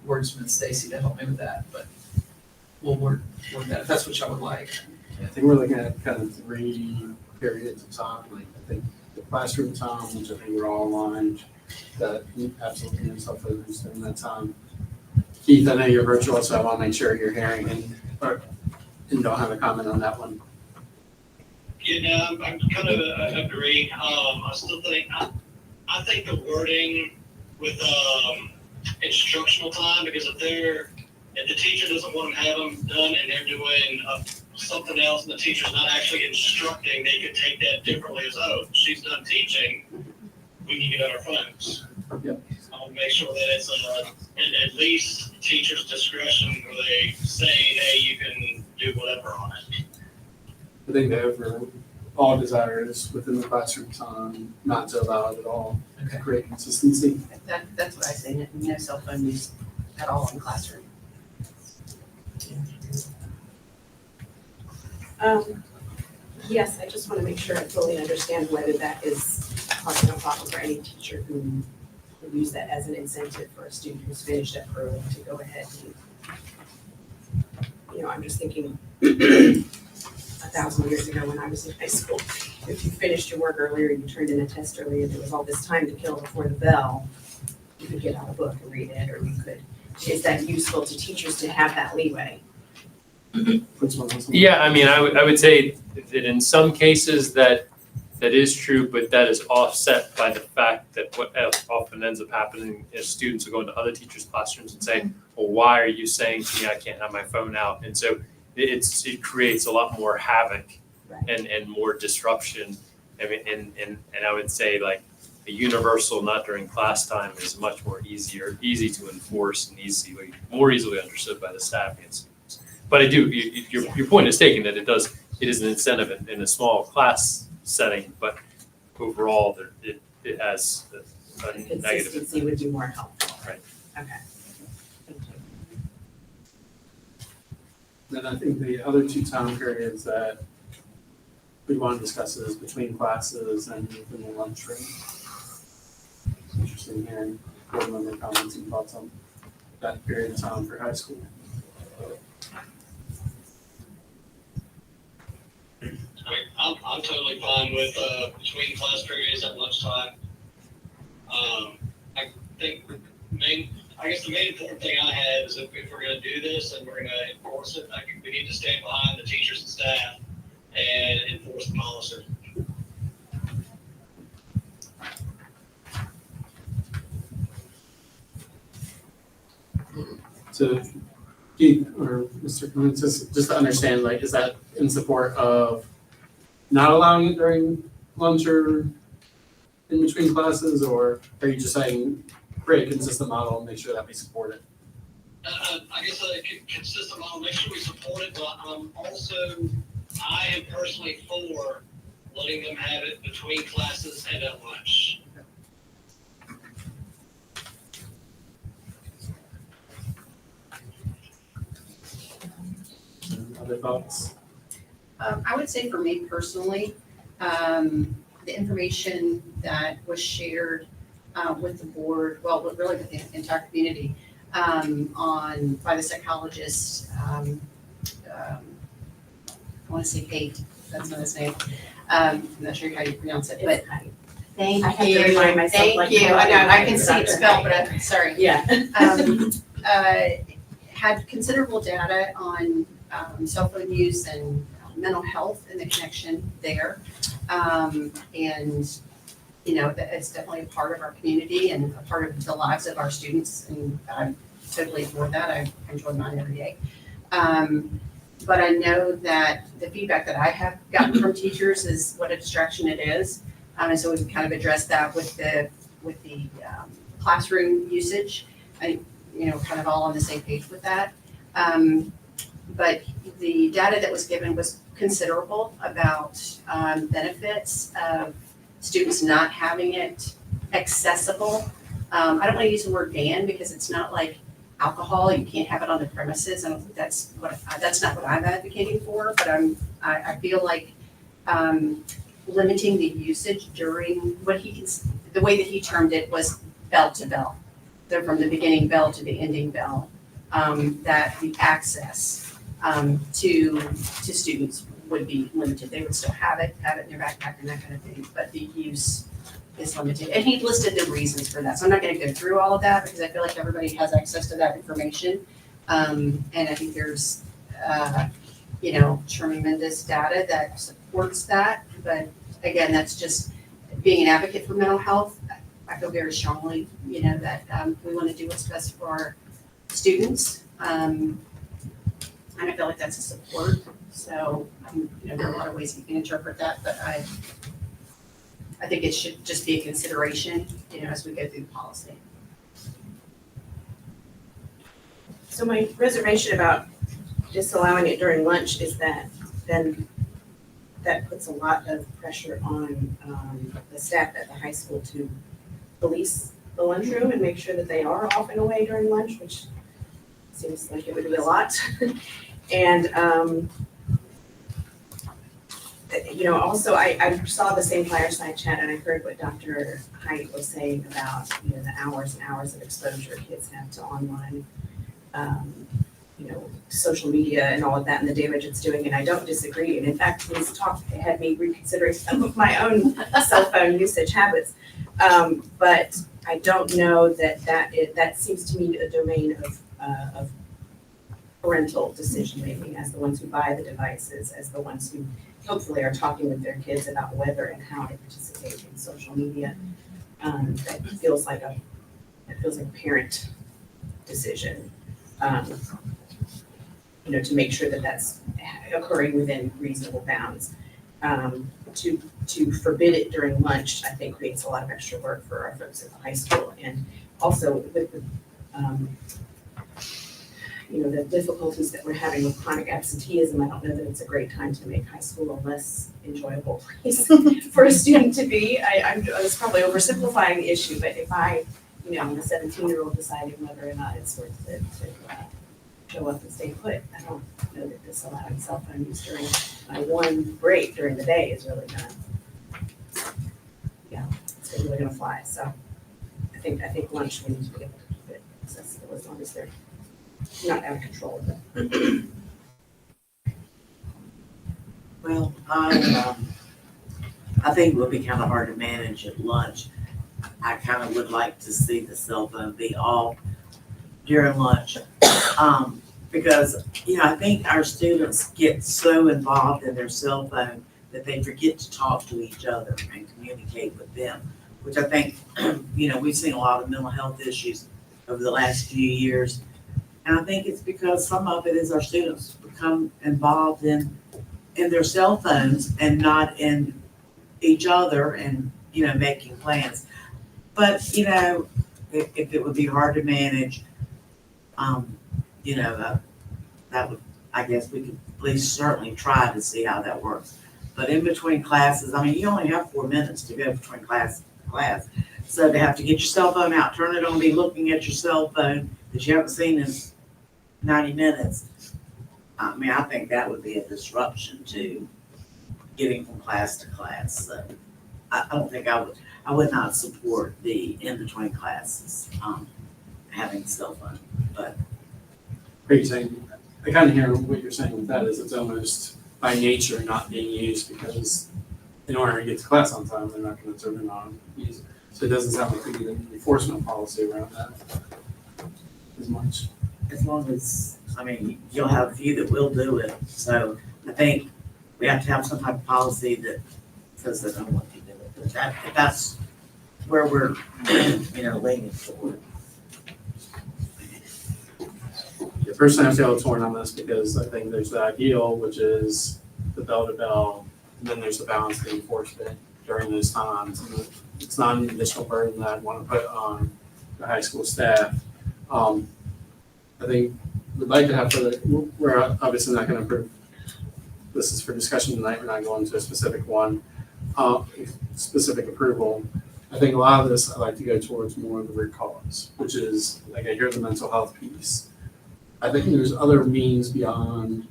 [SPEAKER 5] wordsmith Stacy to help me with that, but we'll work that if that's what y'all would like.
[SPEAKER 6] I think we're looking at kind of 3 periods of time, like I think the classroom time, which I think we're all aligned, that absolutely no cell phone use during that time. Keith, I know you're virtual, so I want to make sure you're hearing and don't have a comment on that one.
[SPEAKER 10] Yeah, no, I'm kind of agree. I still think, I think the wording with instructional time, because if the teacher doesn't want to have them done and they're doing something else and the teacher's not actually instructing, they could take that differently as, oh, she's done teaching, we can get on our phones.
[SPEAKER 6] Yep.
[SPEAKER 10] I'll make sure that it's at least teacher's discretion where they say, hey, you can do whatever on it.
[SPEAKER 6] I think the overall desire is within the classroom time not to allow it at all to create consistency.
[SPEAKER 3] That's what I say, no cell phone use at all in classroom. Yes, I just want to make sure I fully understand whether that is causing a problem for any teacher who would use that as an incentive for a student who's finished up early to go ahead and, I'm just thinking 1,000 years ago when I was in high school, if you finished your work earlier, you turned in a test earlier, there was all this time to kill before the bell, you could get out a book and read it, or you could, is that useful to teachers to have that leeway?
[SPEAKER 12] Yeah, I mean, I would say that in some cases that is true, but that is offset by the fact that what often ends up happening is students will go into other teachers' classrooms and say, well, why are you saying to me I can't have my phone out? And so it creates a lot more havoc and more disruption. I mean, and I would say like a universal not during class time is much more easy to enforce and more easily understood by the staff and students. But I do, your point is taken that it is an incentive in a small class setting, but overall it has a negative.
[SPEAKER 3] Consistency would be more helpful.
[SPEAKER 12] Right.
[SPEAKER 3] Okay.
[SPEAKER 6] Then I think the other two time periods that we want to discuss is between classes and within the lunchroom. It's interesting hearing board member comments and thoughts on that period of time for high school.
[SPEAKER 10] I'm totally fine with between class periods at lunchtime. I think the main important thing I have is if we're going to do this and we're going to enforce it, I think we need to stand behind the teachers and staff and enforce the policy.
[SPEAKER 6] So Keith or Mr. Cummins, just to understand, like, is that in support of not allowing it during lunch or in between classes, or are you just saying create a consistent model and make sure that we support it?
[SPEAKER 10] I guess a consistent model, make sure we support it, but I am personally for letting them have it between classes and at lunch.
[SPEAKER 6] Other thoughts?
[SPEAKER 3] I would say for me personally, the information that was shared with the board, well, really with the entire community, by the psychologist, I want to say Kate, that's not his name. I'm not sure how you pronounce it, but thank
[SPEAKER 7] I have
[SPEAKER 3] you.
[SPEAKER 7] to remind myself,
[SPEAKER 3] Thank
[SPEAKER 7] like,
[SPEAKER 3] you. I know, I can see it
[SPEAKER 7] Dr.
[SPEAKER 3] spelled, but I'm sorry.
[SPEAKER 7] Yeah.
[SPEAKER 3] Had considerable data on cell phone use and mental health and the connection there. And, that it's definitely a part of our community and a part of the lives of our students. And I'm totally for that. I enjoy mine every day. But I know that the feedback that I have gotten from teachers is what a distraction it is. And so we've kind of addressed that with the classroom usage. Kind of all on the same page with that. But the data that was given was considerable about benefits of students not having it accessible. I don't want to use the word ban because it's not like alcohol, you can't have it on the premises. I don't think that's not what I'm advocating for, but I feel like limiting the usage during the way that he termed it was bell to bell. So from the beginning bell to the ending bell, that the access to students would be limited. They would still have it in their backpack and that kind of thing, but the use is limited. And he listed the reasons for that. So I'm not going to go through all of that because I feel like everybody has access to that information. And I think there's, tremendous data that supports that. But again, that's just being an advocate for mental health. I feel very strongly, that we want to do what's best for our students. And I feel like that's a support. So, there are a lot of ways you can interpret that, but I think it should just be a consideration, as we go through the policy.
[SPEAKER 21] So my reservation about disallowing it during lunch is that then that puts a lot of pressure on the staff at the high school to police the lunchroom and make sure that they are off and away during lunch, which seems like it would be a lot. And Also, I saw the same fireside chat and I heard what Dr. Height was saying about, the hours and hours of exposure kids have to online, social media and all of that and the damage it's doing, and I don't disagree. And in fact, his talk had me reconsidering some of my own cell phone usage habits. But I don't know that seems to me a domain of parental decision making, as the ones who buy the devices, as the ones who hopefully are talking with their kids about whether and how to participate in social media. That feels like a parent decision. To make sure that that's occurring within reasonable bounds. To forbid it during lunch, I think creates a lot of extra work for our folks at the high school. And also with the difficulties that we're having with chronic absenteeism, I don't know that it's a great time to make high school a less enjoyable place for a student to be. I was probably oversimplifying the issue, but if I'm a 17-year-old deciding whether or not it's worth it to show up and stay put, I don't know that this allowing cell phone use during my one break during the day is really it's really gonna fly. So I think lunch we need to be able to keep it accessible as long as they're not out of control.
[SPEAKER 11] Well, I think it would be kind of hard to manage at lunch. I kind of would like to see the cell phone be off during lunch. Because, I think our students get so involved in their cell phone that they forget to talk to each other and communicate with them, which I think, we've seen a lot of mental health issues over the last few years. And I think it's because some of it is our students become involved in their cell phones and not in each other and, making plans. But, if it would be hard to manage, that would, I guess we could at least certainly try to see how that works. But in between classes, you only have 4 minutes to go between class to class. So to have to get your cell phone out, turn it on, be looking at your cell phone that you haven't seen in 90 minutes. I think that would be a disruption to getting from class to class. So I don't think I would not support the in between classes, having a cell phone, but.
[SPEAKER 6] Are you saying, I kind of hear what you're saying with that is it's almost by nature not being used because in order to get to class on time, they're not going to turn it on. So it doesn't sound like we need an enforcement policy around that as much.
[SPEAKER 11] As long as, you'll have a few that will do it. So I think we have to have some type of policy that says they don't want to do it. But that's where we're, leaning forward.
[SPEAKER 6] Personally, I feel torn on this because I think there's the ideal, which is the bell to bell, and then there's the balance of enforcement during those times. And it's not an additional burden that I want to put on the high school staff. I think we'd like to have we're obviously not going to approve. This is for discussion tonight. We're not going to a specific one, specific approval. I think a lot of this, I like to go towards more of the root cause, which is, I hear the mental health piece. I think there's other means beyond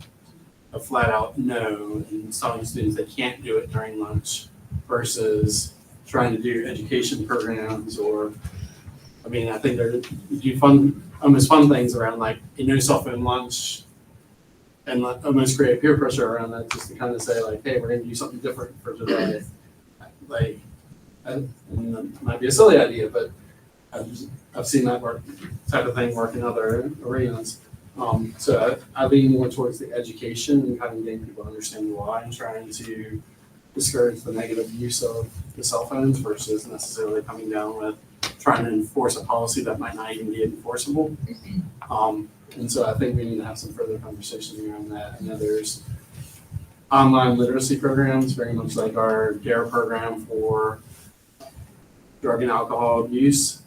[SPEAKER 6] a flat out no and telling students they can't do it during lunch versus trying to do education programs or, I think you do almost fun things around no cell phone lunch and almost create peer pressure around that just to kind of say hey, we're going to do something different for today. And that might be a silly idea, but I've seen that type of thing work in other arenas. So I lean more towards the education and kind of getting people to understand why and trying to discourage the negative use of the cell phones versus necessarily coming down with trying to enforce a policy that might not even be enforceable. And so I think we need to have some further conversations around that. I know there's online literacy programs, very much like our DARE program for drug and alcohol abuse.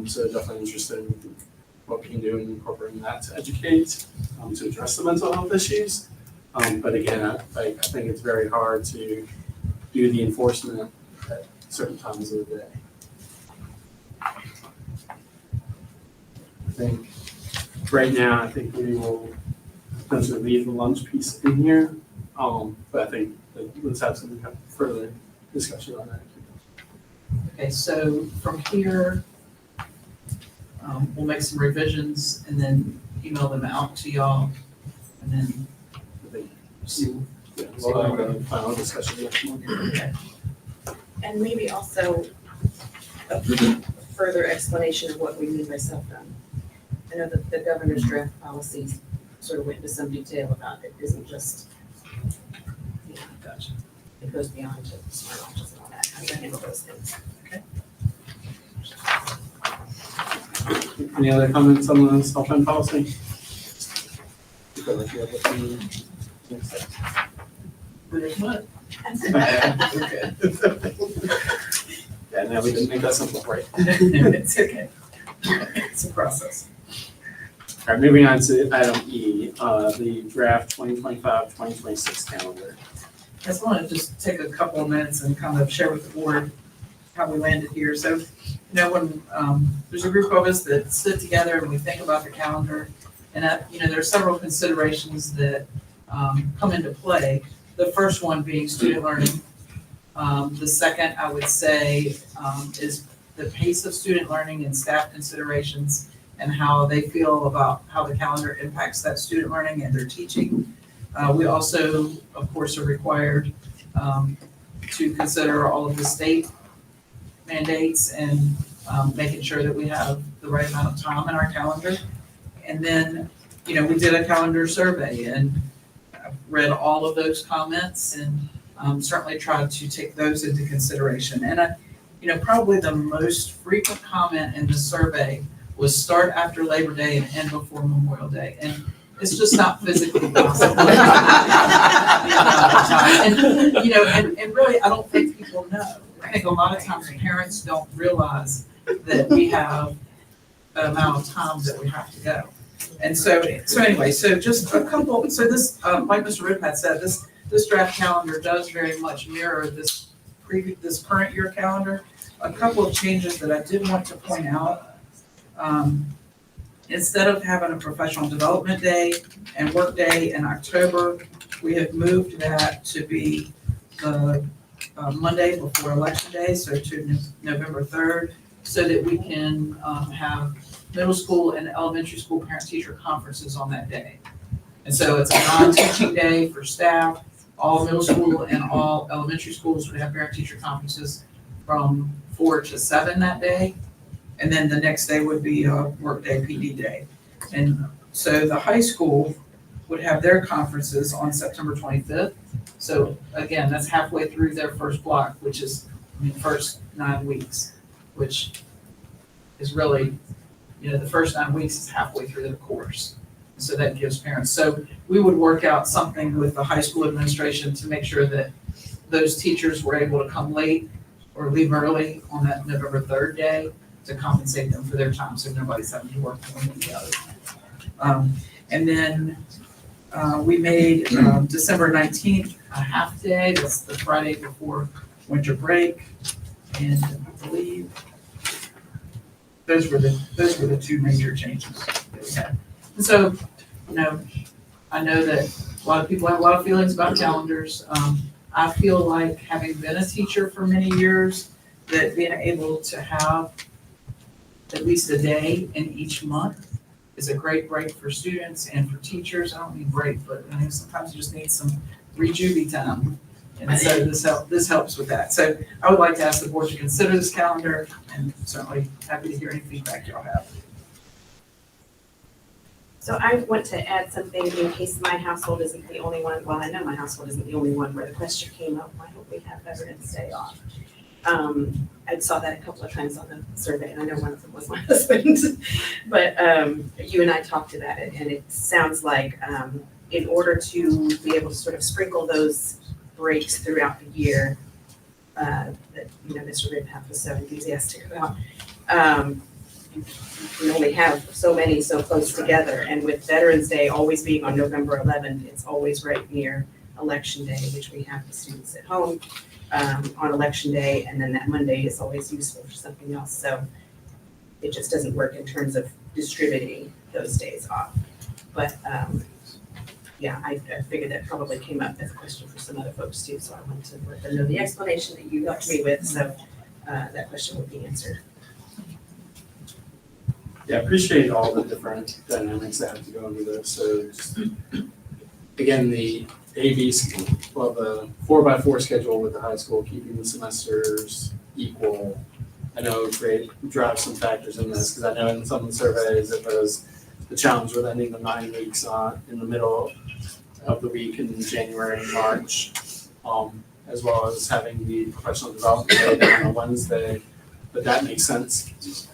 [SPEAKER 6] So definitely interested in what we can do in incorporating that to educate, to address the mental health issues. But again, I think it's very hard to do the enforcement at certain times of the day. I think right now, we will potentially leave the lunch piece in here. But I think but let's have some kind of further discussion on that.
[SPEAKER 5] Okay, so from here, we'll make some revisions and then email them out to y'all. And then see.
[SPEAKER 6] Yeah, we'll have a final discussion next month.
[SPEAKER 5] Okay.
[SPEAKER 21] And maybe also a further explanation of what we mean by self-done. I know that the governor's draft policies sort of went into some detail about it, isn't just, you know,
[SPEAKER 5] Gotcha.
[SPEAKER 21] it goes beyond to smart launches and all that, how do you handle those things?
[SPEAKER 6] Any other comments on the self-fund policy? You feel like you have a few next steps?
[SPEAKER 5] There's what?
[SPEAKER 6] Yeah, now we didn't make that simple, right?
[SPEAKER 5] It's okay. It's a process.
[SPEAKER 6] All right, moving on to item E, the draft 2025-2026 calendar.
[SPEAKER 5] I just want to just take a couple of minutes and kind of share with the board how we landed here. So, you know, when there's a group of us that sit together and we think about the calendar, and you know, there are several considerations that come into play. The first one being student learning. The second, I would say, is the pace of student learning and staff considerations and how they feel about how the calendar impacts that student learning and their teaching. We also, of course, are required to consider all of the state mandates and making sure that we have the right amount of time in our calendar. And then, you know, we did a calendar survey and I've read all of those comments and certainly tried to take those into consideration. And you know, probably the most frequent comment in the survey was start after Labor Day and end before Memorial Day. And it's just not physically possible. And, you know, and really, I don't think people know. I think a lot of times parents don't realize that we have the amount of time that we have to go. And so anyway, so just a couple, so this, like Mr. Ridpath said, this draft calendar does very much mirror this current year calendar. A couple of changes that I did want to point out. Instead of having a professional development day and work day in October, we have moved that to be the Monday before Election Day, so to November 3rd, so that we can have middle school and elementary school parent-teacher conferences on that day. And so it's a non-teaching day for staff. All middle school and all elementary schools would have parent-teacher conferences from 4 to 7 that day. And then the next day would be a workday PD day. And so the high school would have their conferences on September 25th. So again, that's halfway through their first block, which is, I mean, first 9 weeks, which is really, you know, the first 9 weeks is halfway through the course. So that gives parents. So we would work out something with the high school administration to make sure that those teachers were able to come late or leave early on that November 3rd day to compensate them for their time, so nobody's having to work one or the other. And then we made December 19th a half day. That's the Friday before winter break. And I believe those were the two major changes that we had. And so, you know, I know that a lot of people have a lot of feelings about calendars. I feel like, having been a teacher for many years, that being able to have at least a day in each month is a great break for students and for teachers. I don't mean break, but I mean, sometimes you just need some rejuvenate time. And so this helps with that. So I would like to ask the board to consider this calendar, and certainly happy to hear any feedback y'all have.
[SPEAKER 21] So I want to add something in case my household isn't the only one, well, I know my household isn't the only one where the question came up, why don't we have Veterans Day off? I saw that a couple of times on the survey, and I know one of them was my husband. But you and I talked about it, and it sounds like in order to be able to sort of sprinkle those breaks throughout the year that, you know, Mr. Ridpath was so enthusiastic about, you can only have so many so close together. And with Veterans Day always being on November 11th, it's always right near Election Day, which we have the students at home on Election Day, and then that Monday is always useful for something else. So it just doesn't work in terms of distributing those days off. But yeah, I figured that probably came up as a question for some other folks too, so I wanted to let them know the explanation that you left me with, so that question would be answered.
[SPEAKER 6] Yeah, I appreciate all the different dynamics that have to go into this. So just, again, the the 4x4 schedule with the high school, keeping the semesters equal. I know it drives some factors in this, because I know in some of the surveys it was the challenge with ending the 9 weeks in the middle of the week in January and March, as well as having the professional development day on a Wednesday. But that makes sense,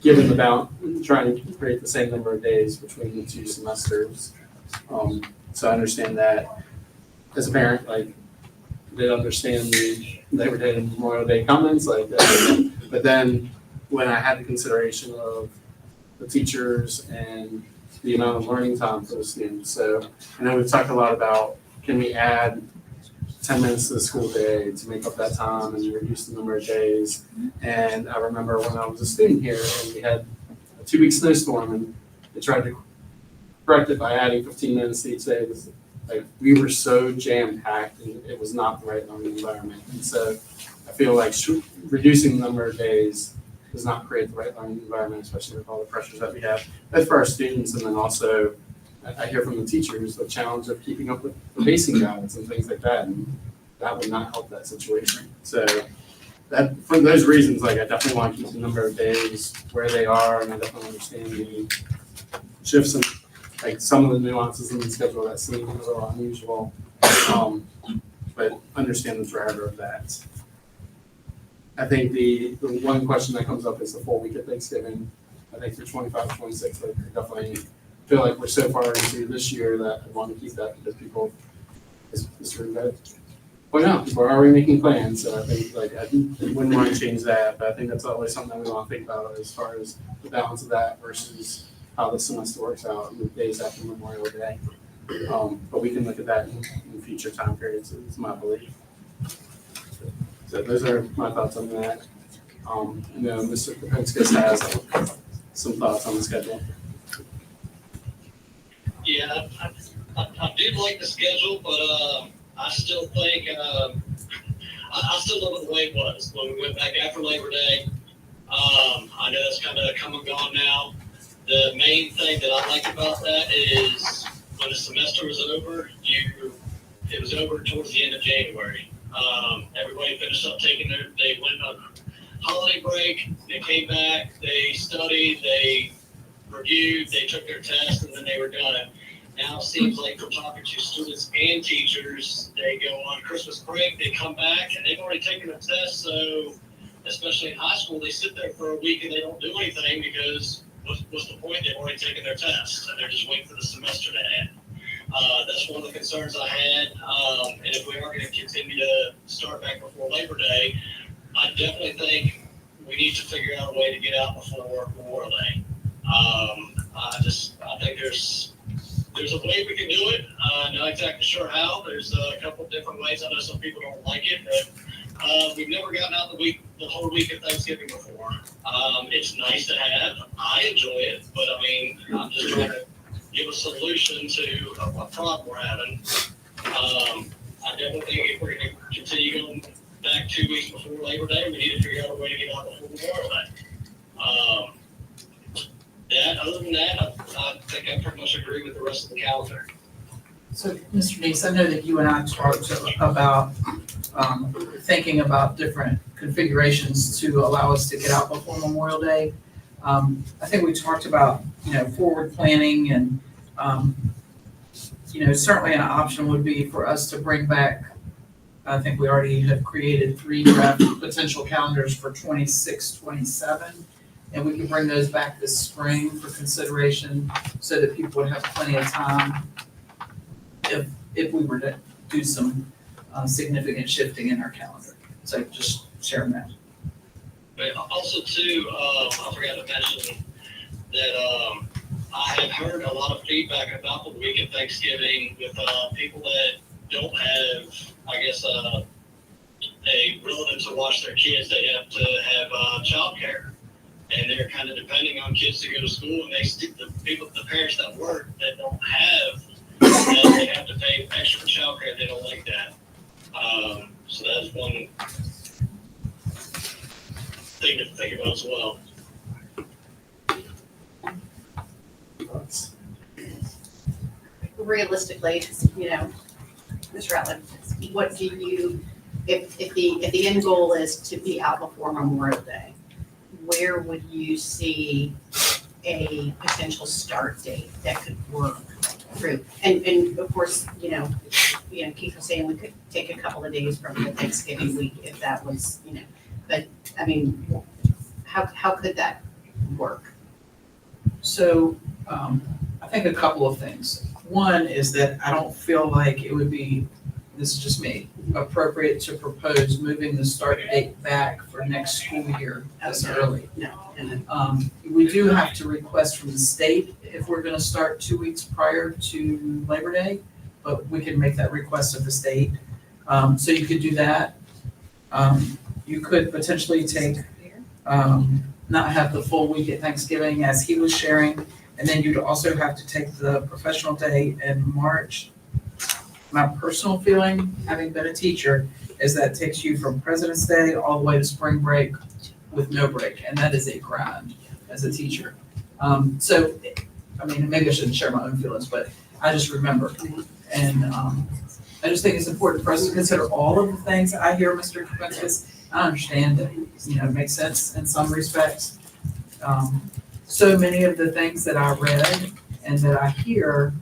[SPEAKER 6] given trying to create the same number of days between the two semesters. So I understand that as a parent, like, they understand the Labor Day and Memorial Day comments, like that. But then when I had the consideration of the teachers and the amount of learning time for the students. So I know we've talked a lot about, can we add 10 minutes to the school day to make up that time and reduce the number of days? And I remember when I was a student here and we had a 2-week snowstorm, and they tried to correct it by adding 15 minutes to each day. It was like, we were so jam-packed, and it was not the right learning environment. And so I feel like reducing the number of days does not create the right learning environment, especially with all the pressures that we have. That's for our students, and then also I hear from the teachers the challenge of keeping up with the pacing guides and things like that, and that would not help that situation. So that, for those reasons, like, I definitely want to keep the number of days where they are, and I definitely understand the shifts and like some of the nuances in the schedule that seem a little unusual, but understand the driver of that. I think the one question that comes up is the full week of Thanksgiving. I think for 25, 26, like, I definitely feel like we're so far into this year that I want to keep that, because people, it's sort of that. Well, no, people are already making plans, so I think, like, I wouldn't want to change that, but I think that's always something that we want to think about as far as the balance of that versus how the semester works out in the days after Memorial Day. But we can look at that in future time periods, is my belief. So those are my thoughts on that. I know Mr. Kapinskis has some thoughts on the schedule.
[SPEAKER 10] Yeah, I did like the schedule, but I still think I still love it the way it was when we went back after Labor Day. I know that's kind of come and gone now. The main thing that I like about that is when the semester was over, it was over towards the end of January. Everybody finished up they went on holiday break, they came back, they studied, they reviewed, they took their test, and then they were done. Now it seems like from talking to students and teachers, they go on Christmas break, they come back, and they've already taken the test, so especially in high school, they sit there for a week and they don't do anything because what's the point? They've already taken their test, and they're just waiting for the semester to end. That's one of the concerns I had, and if we are going to continue to start back before Labor Day, I definitely think we need to figure out a way to get out before Memorial Day. I think there's a way we can do it. Not exactly sure how. There's a couple of different ways. I know some people don't like it, but we've never gotten out the whole week of Thanksgiving before. It's nice to have. I enjoy it, but I mean, I'm just trying to give a solution to a problem we're having. I definitely think if we're going to continue going back 2 weeks before Labor Day, we need to figure out a way to get out before Memorial Day. Other than that, I think I pretty much agree with the rest of the calendar.
[SPEAKER 5] So, Mr. Neese, I know that you and I talked about thinking about different configurations to allow us to get out before Memorial Day. I think we talked about, forward planning, and, certainly an option would be for us to bring back, I think we already have created 3 draft potential calendars for 26, 27. And we can bring those back this spring for consideration so that people would have plenty of time if we were to do some significant shifting in our calendar. So just sharing that.
[SPEAKER 10] But also too, I forgot to mention that I have heard a lot of feedback about the week of Thanksgiving with people that don't have, I guess, a relative to watch their kids. They have to have childcare, and they're kind of depending on kids to go to school. And the parents that work that don't have they have to pay extra for childcare, they don't like that. So that's one thing to think about as well.
[SPEAKER 3] Realistically, you know, Mr. Ratliff, what do you, if the end goal is to be out before Memorial Day, where would you see a potential start date that could work through? And of course, you know, Keith was saying we could take a couple of days from the Thanksgiving week if that was, you know, but I mean, how could that work?
[SPEAKER 5] So, I think a couple of things. One is that I don't feel like it would be, this is just me, appropriate to propose moving the start date back for next school year this early.
[SPEAKER 3] No.
[SPEAKER 5] We do have to request from the state if we're gonna start 2 weeks prior to Labor Day, but we can make that request of the state. So you could do that. You could potentially take, not have the full week at Thanksgiving as he was sharing, and then you'd also have to take the professional day in March. My personal feeling, having been a teacher, is that takes you from President's Day all the way to spring break with no break, and that is a grind as a teacher. So, I mean, maybe I shouldn't share my own feelings, but I just remember. And I just think it's important for us to consider all of the things. I hear Mr. Kavenskas, I understand that, you know, it makes sense in some respects. So many of the things that I read and that I hear,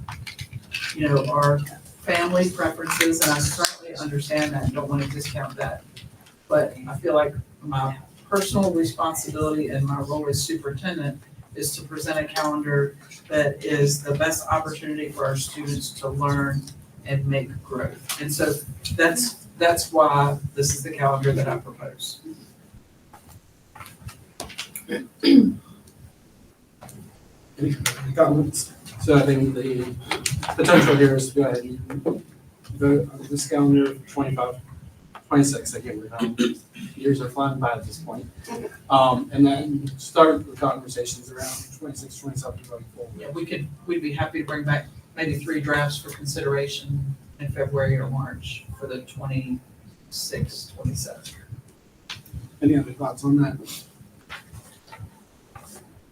[SPEAKER 5] you know, are family preferences, and I certainly understand that and don't want to discount that. But I feel like my personal responsibility and my role as superintendent is to present a calendar that is the best opportunity for our students to learn and make growth. And so that's why this is the calendar that I propose.
[SPEAKER 6] Any comments? So I think the potential here is to go ahead and vote on this calendar 25, 26, again, years are flying by at this point. And then start the conversations around 26, 27 going forward.
[SPEAKER 5] Yeah, we'd be happy to bring back maybe 3 drafts for consideration in February or March for the 26, 27.
[SPEAKER 6] Any other thoughts on that?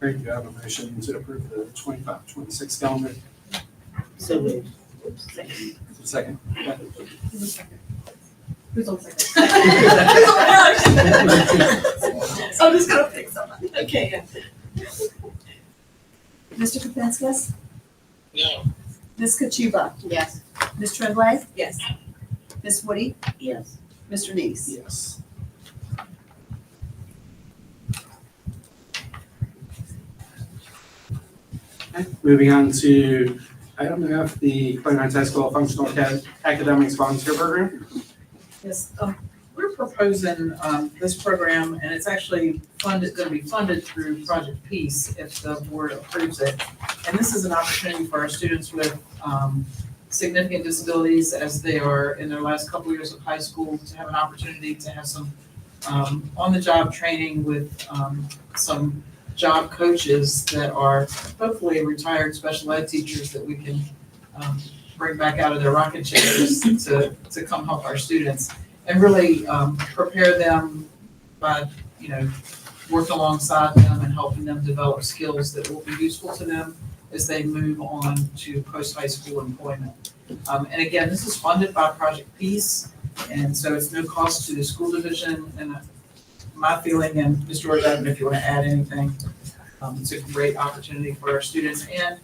[SPEAKER 6] Great, you have a motion to approve the 25, 26 calendar.
[SPEAKER 21] So moved.
[SPEAKER 6] Second.
[SPEAKER 2] Who's on second? I'm just gonna pick somebody. Okay. Mr. Kapinskis?
[SPEAKER 10] No.
[SPEAKER 2] Ms. Kachuba?
[SPEAKER 3] Yes.
[SPEAKER 2] Ms. Tremblay?
[SPEAKER 21] Yes.
[SPEAKER 2] Ms. Woody?
[SPEAKER 21] Yes.
[SPEAKER 2] Mr. Neese?
[SPEAKER 6] Yes. Okay, moving on to item F, the Clayton Heights High School Functional Academics Volunteer Program.
[SPEAKER 5] Yes, we're proposing this program, and it's actually going to be funded through Project Peace if the board approves it. And this is an opportunity for our students with significant disabilities as they are in their last couple of years of high school to have an opportunity to have some on-the-job training with some job coaches that are hopefully retired special ed teachers that we can bring back out of their rocking chairs to come help our students and really prepare them by, you know, work alongside them and helping them develop skills that will be useful to them as they move on to post-high school employment. And again, this is funded by Project Peace, and so it's no cost to the school division. And my feeling, and Mr. George, I don't know if you want to add anything, it's a great opportunity for our students and,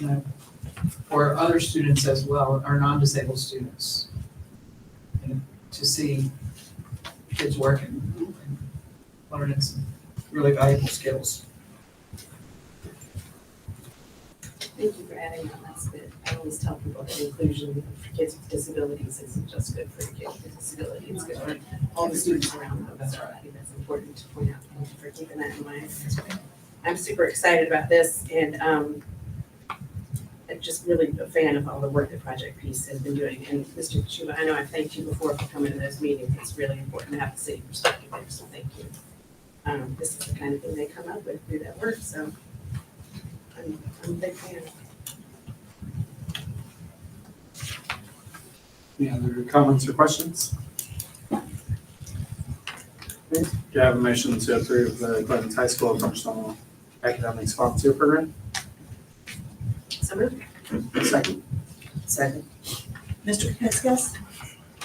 [SPEAKER 5] you know, for other students as well, our non-disabled students, you know, to see kids working and learning some really valuable skills.
[SPEAKER 21] Thank you for adding that. That's good. I always tell people that inclusion of kids with disabilities isn't just good for kids with disabilities, it's good for all the students around them. So I think that's important to point out. Thank you for keeping that in mind. I'm super excited about this, and I'm just really a fan of all the work that Project Peace has been doing. And Mr. Kachuba, I know I've thanked you before for coming to those meetings. It's really important to have the city perspective there, so thank you. This is the kind of thing they come up with through that work, so I'm a big fan.
[SPEAKER 6] Any other comments or questions? Okay, do you have a motion to approve the Glen High School Functional Academic Volunteer Program?
[SPEAKER 3] So moved.
[SPEAKER 6] Second.
[SPEAKER 11] Second.
[SPEAKER 2] Mr. Kapiskas?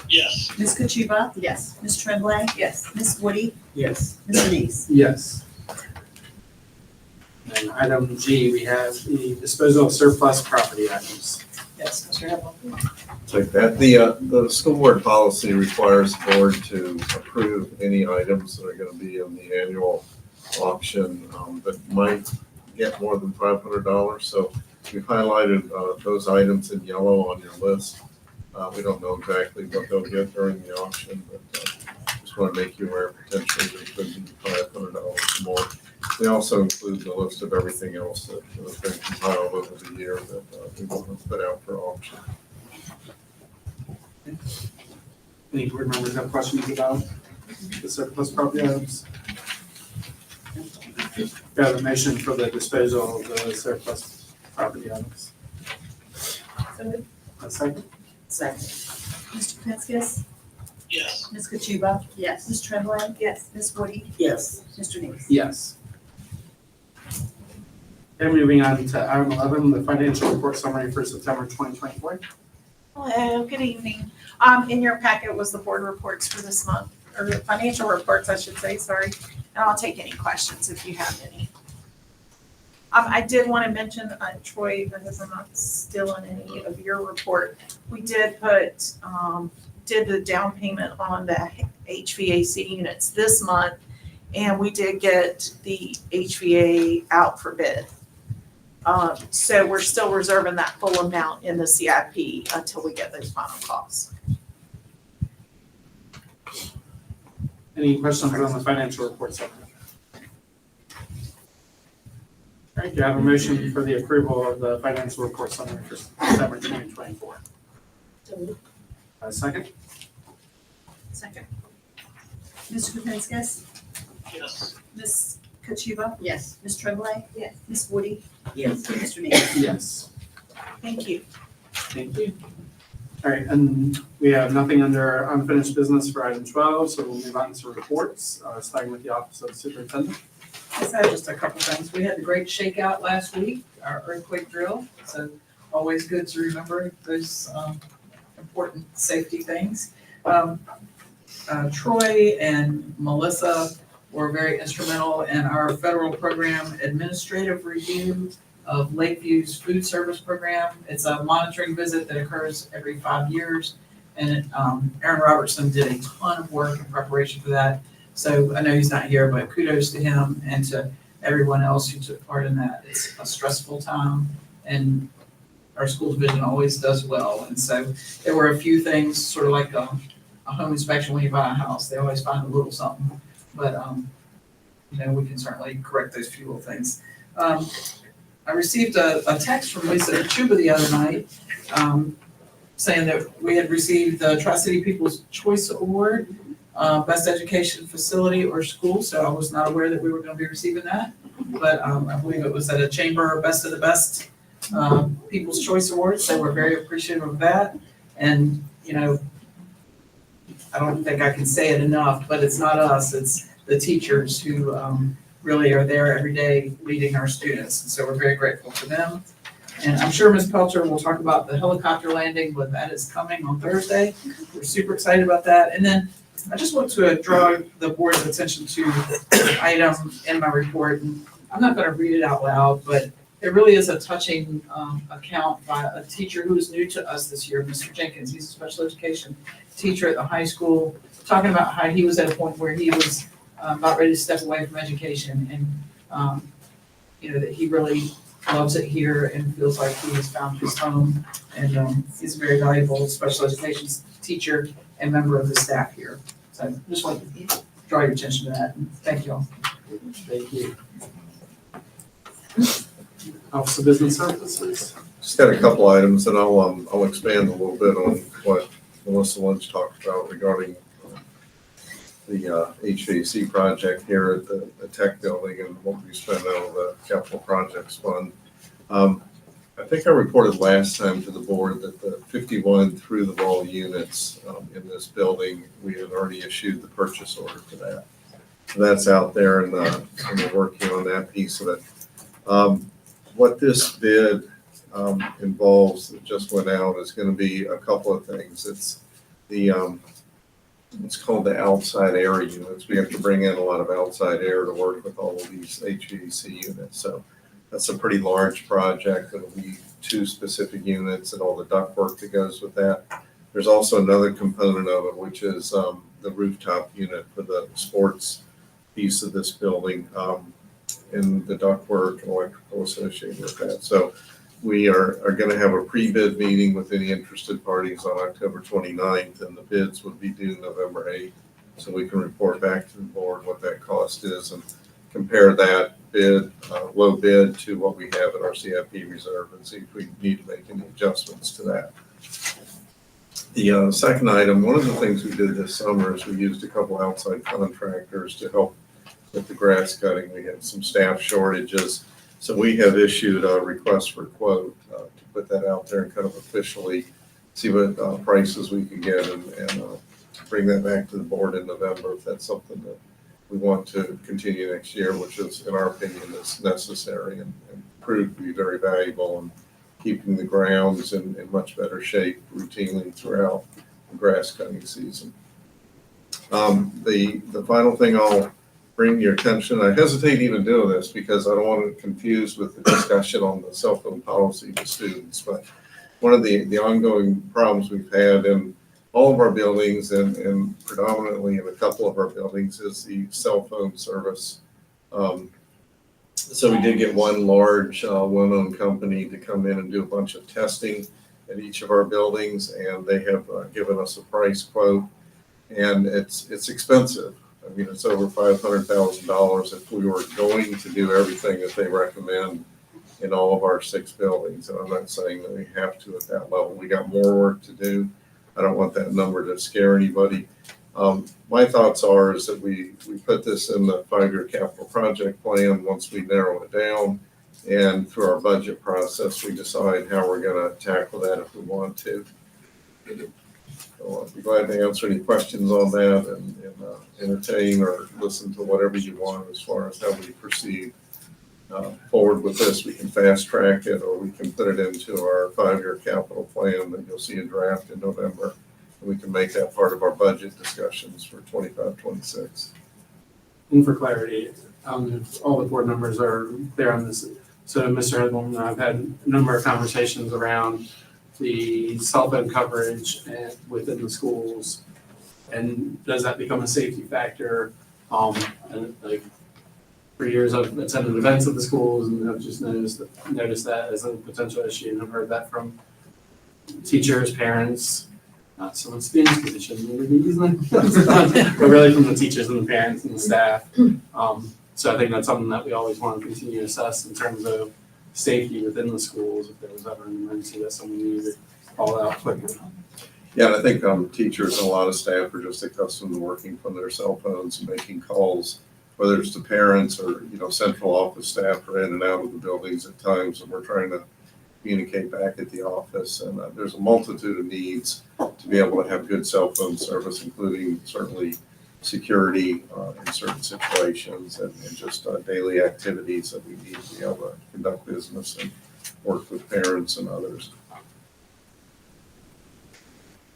[SPEAKER 10] Yes.
[SPEAKER 2] Ms. Kachuba?
[SPEAKER 3] Yes.
[SPEAKER 2] Ms. Tremblay?
[SPEAKER 3] Yes.
[SPEAKER 2] Ms. Woody?
[SPEAKER 11] Yes.
[SPEAKER 2] Mr. Neese?
[SPEAKER 6] Yes. And item G, we have the disposal of surplus property items.
[SPEAKER 5] Yes, Mr. Hepple.
[SPEAKER 19] Take that. The school board policy requires the board to approve any items that are gonna be in the annual auction, that might get more than $500. So we've highlighted, those items in yellow on your list. We don't know exactly what they'll get during the auction, but, just wanna make you aware potentially there could be $500 more. They also include the list of everything else that has been compiled over the year that, we want to put out for auction.
[SPEAKER 6] Any board members have questions about the surplus property items? Do you have a motion for the disposal of the surplus property items? A second?
[SPEAKER 11] Second.
[SPEAKER 2] Mr. Kapiskas?
[SPEAKER 10] Yes.
[SPEAKER 2] Ms. Kachuba?
[SPEAKER 3] Yes.
[SPEAKER 2] Ms. Tremblay?
[SPEAKER 3] Yes.
[SPEAKER 2] Ms. Woody?
[SPEAKER 11] Yes.
[SPEAKER 2] Mr. Neese?
[SPEAKER 6] Yes. Okay, moving on to item 11, the financial report summary for September 2024.
[SPEAKER 1] Hello, good evening. In your packet was the board reports for this month, or the financial reports, I should say, sorry. And I'll take any questions if you have any. I did want to mention, Troy, because I'm not still in any of your report, we did put, did the down payment on the HVAC units this month, and we did get the HVA out for bid. So we're still reserving that full amount in the CIP until we get those final costs.
[SPEAKER 6] Any questions on the financial report summary? All right, do you have a motion for the approval of the financial report summary for September 2024? A second?
[SPEAKER 3] Second.
[SPEAKER 2] Mr. Kapiskas?
[SPEAKER 10] Yes.
[SPEAKER 2] Ms. Kachuba?
[SPEAKER 3] Yes.
[SPEAKER 2] Ms. Tremblay?
[SPEAKER 3] Yes.
[SPEAKER 2] Ms. Woody?
[SPEAKER 11] Yes.
[SPEAKER 2] Mr. Neese?
[SPEAKER 6] Yes.
[SPEAKER 1] Thank you.
[SPEAKER 6] Thank you. All right, and we have nothing under unfinished business for item 12, so we'll move on to reports, starting with the Office of the Superintendent.
[SPEAKER 5] I said just a couple things. We had the great shakeout last week, our earthquake drill. So always good to remember those important safety things. Troy and Melissa were very instrumental in our federal program administrative review of Lakeview's food service program. It's a monitoring visit that occurs every 5 years. And Aaron Robertson did a ton of work in preparation for that. So I know he's not here, but kudos to him and to everyone else who took part in that. It's a stressful time and our school division always does well. And so there were a few things, sort of like a home inspection when you buy a house. They always find a little something, but we can certainly correct those few little things. I received a text from Lisa Chuba the other night saying that we had received the Tri-City People's Choice Award, Best Education Facility or School. So I was not aware that we were going to be receiving that, but I believe it was at a Chamber Best of the Best People's Choice Awards. So we're very appreciative of that. And, I don't think I can say it enough, but it's not us, it's the teachers who really are there every day leading our students. And so we're very grateful for them. And I'm sure Ms. Pelcher will talk about the helicopter landing, but that is coming on Thursday. We're super excited about that. And then I just want to draw the board's attention to an item in my report. And I'm not going to read it out loud, but it really is a touching account by a teacher who is new to us this year, Mr. Jenkins. He's a special education teacher at the high school, talking about how he was at a point where he was about ready to step away from education and, that he really loves it here and feels like he has found his home. And he's a very valuable special education teacher and member of the staff here. So I just want to draw your attention to that. And thank you all.
[SPEAKER 6] Thank you. Office of Business Services.
[SPEAKER 19] Just got a couple items, and I'll expand a little bit on what Melissa Lynch talked about regarding the HVAC project here at the tech building and what we spent out of the capital projects fund. I think I reported last time to the board that the 51 through the wall units in this building, we had already issued the purchase order for that. So that's out there and we're working on that piece of it. What this bid involves that just went out is going to be a couple of things. It's the it's called the outside air units. We have to bring in a lot of outside air to work with all of these HVAC units. So that's a pretty large project. It'll be 2 specific units and all the ductwork that goes with that. There's also another component of it, which is the rooftop unit for the sports piece of this building, and the ductwork and electrical associated with that. So we are going to have a pre-bid meeting with any interested parties on October 29th, and the bids would be due November 8th. So we can report back to the board what that cost is and compare that bid, low bid, to what we have in our CIP reserve and see if we need to make any adjustments to that. The second item, one of the things we did this summer is we used a couple outside contractors to help with the grass cutting. We had some staff shortages. So we have issued a request for quote to put that out there and kind of officially see what prices we can get and bring that back to the board in November if that's something that we want to continue next year, which is, in our opinion, is necessary and proved to be very valuable in keeping the grounds in much better shape routinely throughout the grass cutting season. The final thing I'll bring to your attention, I hesitate even doing this because I don't want to confuse with the discussion on the cell phone policy with students, but one of the ongoing problems we've had in all of our buildings and predominantly in a couple of our buildings is the cell phone service. So we did get one large well-known company to come in and do a bunch of testing at each of our buildings, and they have given us a price quote, and it's expensive. I mean, it's over $500,000 if we were going to do everything that they recommend in all of our 6 buildings. And I'm not saying that we have to at that level. We got more work to do. I don't want that number to scare anybody. My thoughts are is that we put this in the 5-year capital project plan once we narrow it down. And through our budget process, we decide how we're going to tackle that if we want to. So I'd be glad to answer any questions on that and entertain or listen to whatever you want as far as how we proceed forward with this. We can fast track it or we can put it into our 5-year capital plan that you'll see a draft in November. And we can make that part of our budget discussions for 25-26.
[SPEAKER 6] And for clarity, all the board members are clear on this. So Mr. Hedlund and I have had a number of conversations around the cell phone coverage within the schools, and does that become a safety factor? And like for years I've attended events at the schools and I've just noticed that as a potential issue, and I've heard that from teachers, parents, not so much students because they shouldn't really be using it, but really from the teachers and the parents and the staff. So I think that's something that we always want to continue to assess in terms of safety within the schools if there was ever an emergency that someone needed to call out quicker.
[SPEAKER 19] Yeah, and I think teachers and a lot of staff are just accustomed to working from their cell phones and making calls, whether it's to parents or, central office staff are in and out of the buildings at times, and we're trying to communicate back at the office. And there's a multitude of needs to be able to have good cell phone service, including certainly security in certain situations and just daily activities that we need to be able to conduct business and work with parents and others.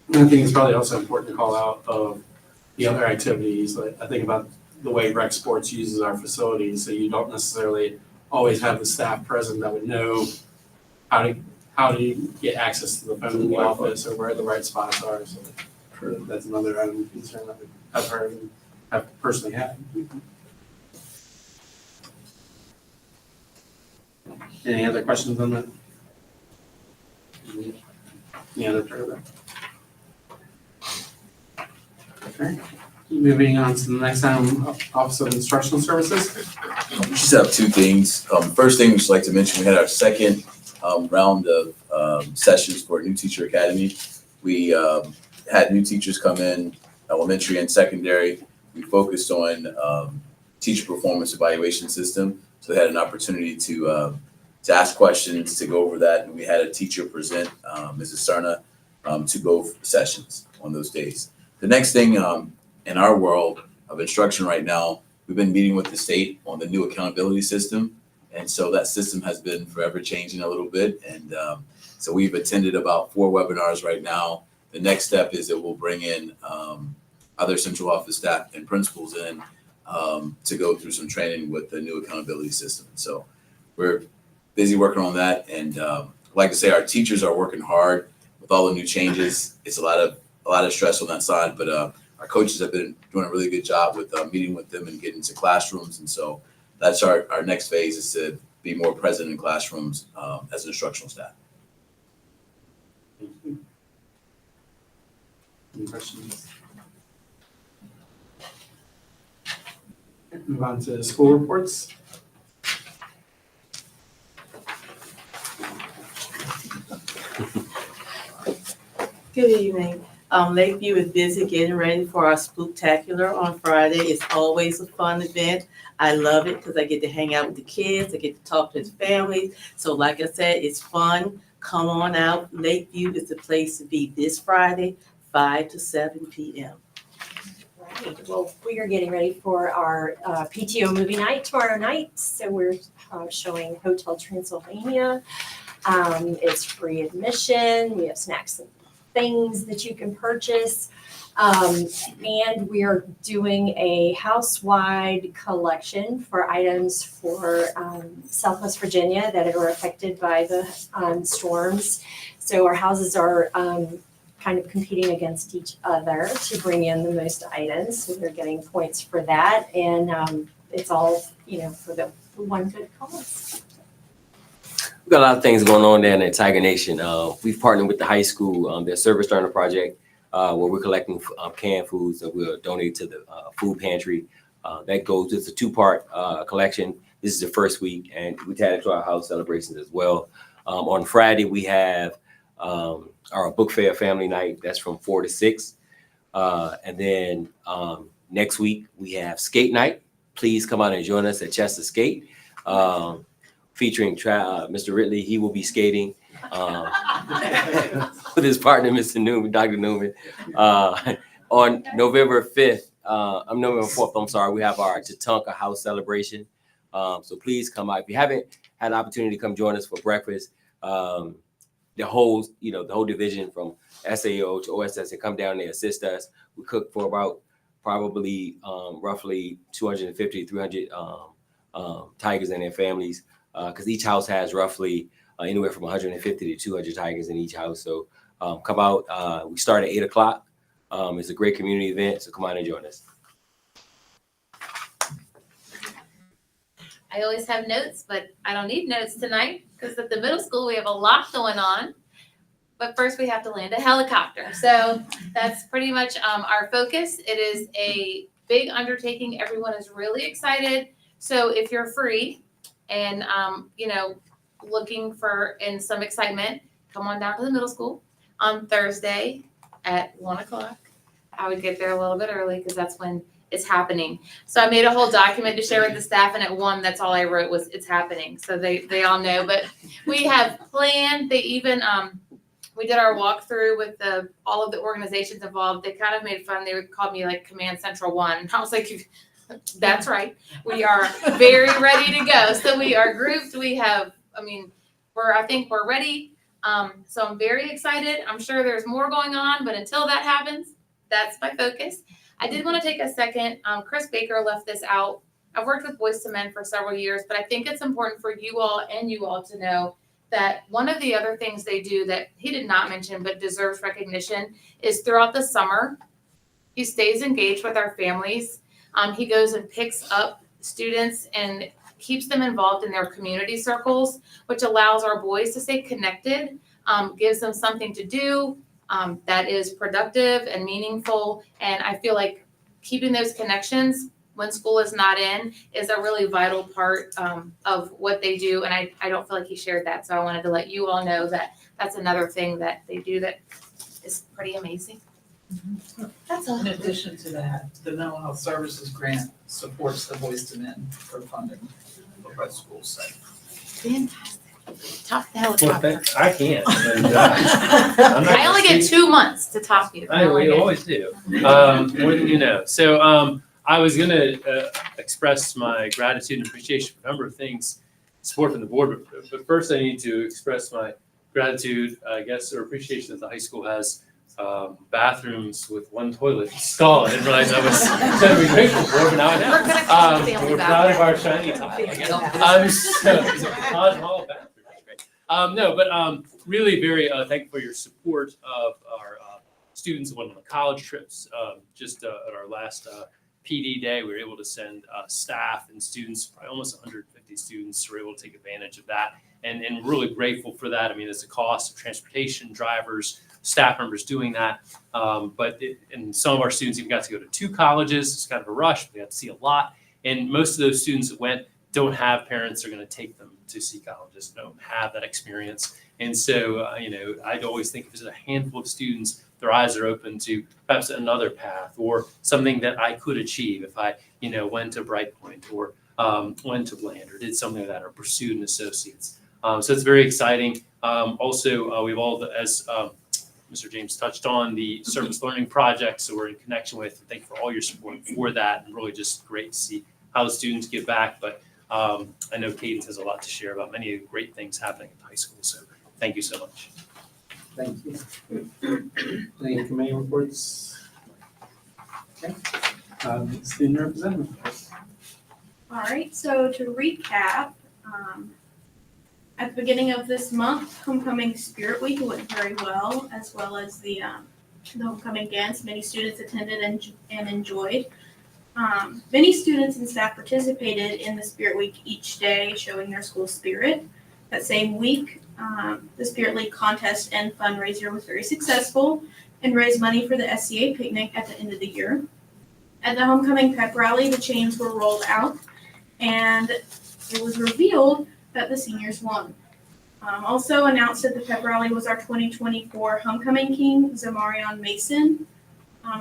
[SPEAKER 6] And I think it's probably also important to call out of the other activities. Like I think about the way Rec Sports uses our facilities, so you don't necessarily always have the staff present that would know how to get access to the phone in the office or where the right spots are. So that's another item of concern that I've heard and have personally had. Any other questions on that? Any other part of that? Okay, moving on to the next item, Office of Instructional Services.
[SPEAKER 9] We just have 2 things. First thing we'd just like to mention, we had our second round of sessions for New Teacher Academy. We had new teachers come in, elementary and secondary. We focused on teacher performance evaluation system. So they had an opportunity to to ask questions, to go over that. And we had a teacher present, Mrs. Serna, to go sessions on those days. The next thing in our world of instruction right now, we've been meeting with the state on the new accountability system. And so that system has been forever changing a little bit. And so we've attended about 4 webinars right now. The next step is that we'll bring in other central office staff and principals in to go through some training with the new accountability system. So we're busy working on that. And like I say, our teachers are working hard with all the new changes. It's a lot of stress on that side, but our coaches have been doing a really good job with meeting with them and getting into classrooms. And so that's our next phase, is to be more present in classrooms as an instructional staff.
[SPEAKER 6] Thank you. Any questions? Move on to school reports.
[SPEAKER 8] Good evening. Lakeview is busy getting ready for our Spooktacular on Friday. It's always a fun event. I love it because I get to hang out with the kids. I get to talk to the families. So like I said, it's fun. Come on out. Lakeview is the place to be this Friday, 5 to 7 p.m.
[SPEAKER 22] Right. Well, we are getting ready for our PTO movie night tomorrow night. So we're showing Hotel Transylvania. It's free admission. We have snacks and things that you can purchase. And we are doing a house-wide collection for items for Southwest Virginia that are affected by the storms. So our houses are kind of competing against each other to bring in the most items. So they're getting points for that. And it's all, for the one good cause.
[SPEAKER 20] We've got a lot of things going on there in the Tiger Nation. We've partnered with the high school, their Service Learner Project, where we're collecting canned foods that we'll donate to the food pantry. That goes, it's a 2-part collection. This is the first week, and we've added to our house celebrations as well. On Friday, we have our book fair family night. That's from 4 to 6. And then next week, we have skate night. Please come out and join us at Chester Skate. Featuring Mr. Ridley. He will be skating with his partner, Mr. Newman, Dr. Newman. On November 5th, November 4th, I'm sorry, we have our Tatanka House celebration. So please come out. If you haven't had an opportunity to come join us for breakfast, the whole division from SAO to OSS and come down there, assist us. We cook for about probably roughly 250 to 300 tigers and their families. Because each house has roughly anywhere from 150 to 200 tigers in each house. So come out. We start at 8 o'clock. It's a great community event, so come out and join us.
[SPEAKER 23] I always have notes, but I don't need notes tonight because at the middle school we have a lot going on. But first we have to land a helicopter. So that's pretty much our focus. It is a big undertaking. Everyone is really excited. So if you're free, and looking for some excitement, come on down to the middle school on Thursday at 1 o'clock. I would get there a little bit early because that's when it's happening. So I made a whole document to share with the staff, and at 1, that's all I wrote was it's happening. So they all know. But we have planned. They even we did our walkthrough with all of the organizations involved. They kind of made fun. They would call me like Command Central 1. And I was like, that's right. We are very ready to go. So we are grouped. We have, I think we're ready. So I'm very excited. I'm sure there's more going on, but until that happens, that's my focus. I did want to take a second. Chris Baker left this out. I've worked with Boys to Men for several years, but I think it's important for you all to know that one of the other things they do that he did not mention, but deserves recognition, is throughout the summer, he stays engaged with our families. He goes and picks up students and keeps them involved in their community circles, which allows our boys to stay connected, gives them something to do that is productive and meaningful. And I feel like keeping those connections when school is not in is a really vital part of what they do. And I don't feel like he shared that. So I wanted to let you all know that that's another thing that they do that is pretty amazing. That's all.
[SPEAKER 5] In addition to that, the Mental Health Services Grant supports the Boys to Men for funding for both schools.
[SPEAKER 23] Fantastic. Talk the
[SPEAKER 12] Well,
[SPEAKER 23] helicopter.
[SPEAKER 12] I can't. And, I'm not
[SPEAKER 23] I only
[SPEAKER 12] gonna
[SPEAKER 23] get
[SPEAKER 12] speak-
[SPEAKER 23] 2 months to talk to you.
[SPEAKER 12] I we always do. Wouldn't you know? So I was gonna express my gratitude and appreciation for a number of things, support from the board, but first I need to express my gratitude, I guess, or appreciation that the high school has bathrooms with one toilet stall. I didn't realize I was gonna be grateful for, but now I
[SPEAKER 23] We're gonna
[SPEAKER 12] know.
[SPEAKER 23] call it family
[SPEAKER 12] We're proud of
[SPEAKER 23] bathroom.
[SPEAKER 12] our shiny tile. I guess. So it's a Taj Mahal bathroom. That's great. No, but really very thankful for your support of our students who went on the college trips. Just at our last PD day, we were able to send staff and students, probably almost 150 students, were able to take advantage of that. And really grateful for that. I mean, it's a cost of transportation, drivers, staff members doing that. And some of our students even got to go to 2 colleges. It's kind of a rush. We got to see a lot. And most of those students that went don't have parents that are going to take them to see colleges, don't have that experience. And so, I'd always think if there's a handful of students, their eyes are open to perhaps another path or something that I could achieve if I, went to Bright Point or went to Bland or did something like that or pursued an associate's. So it's very exciting. Also, we've all, as Mr. James touched on, the service learning project. So we're in connection with, and thank you for all your support for that. And really just great to see how the students give back. But I know Cadence has a lot to share about many of the great things happening at the high school. So thank you so much.
[SPEAKER 6] Thank you. Any committee reports? Okay. Student representative.
[SPEAKER 4] All right, so to recap, at the beginning of this month, Homecoming Spirit Week went very well as the homecoming dance. Many students attended and enjoyed. Many students and staff participated in the Spirit Week each day, showing their school spirit. That same week, the Spirit League contest and fundraiser was very successful and raised money for the SCA picnic at the end of the year. At the homecoming pep rally, the chains were rolled out, and it was revealed that the seniors won. Also announced at the pep rally was our 2024 homecoming king, Zamarion Mason.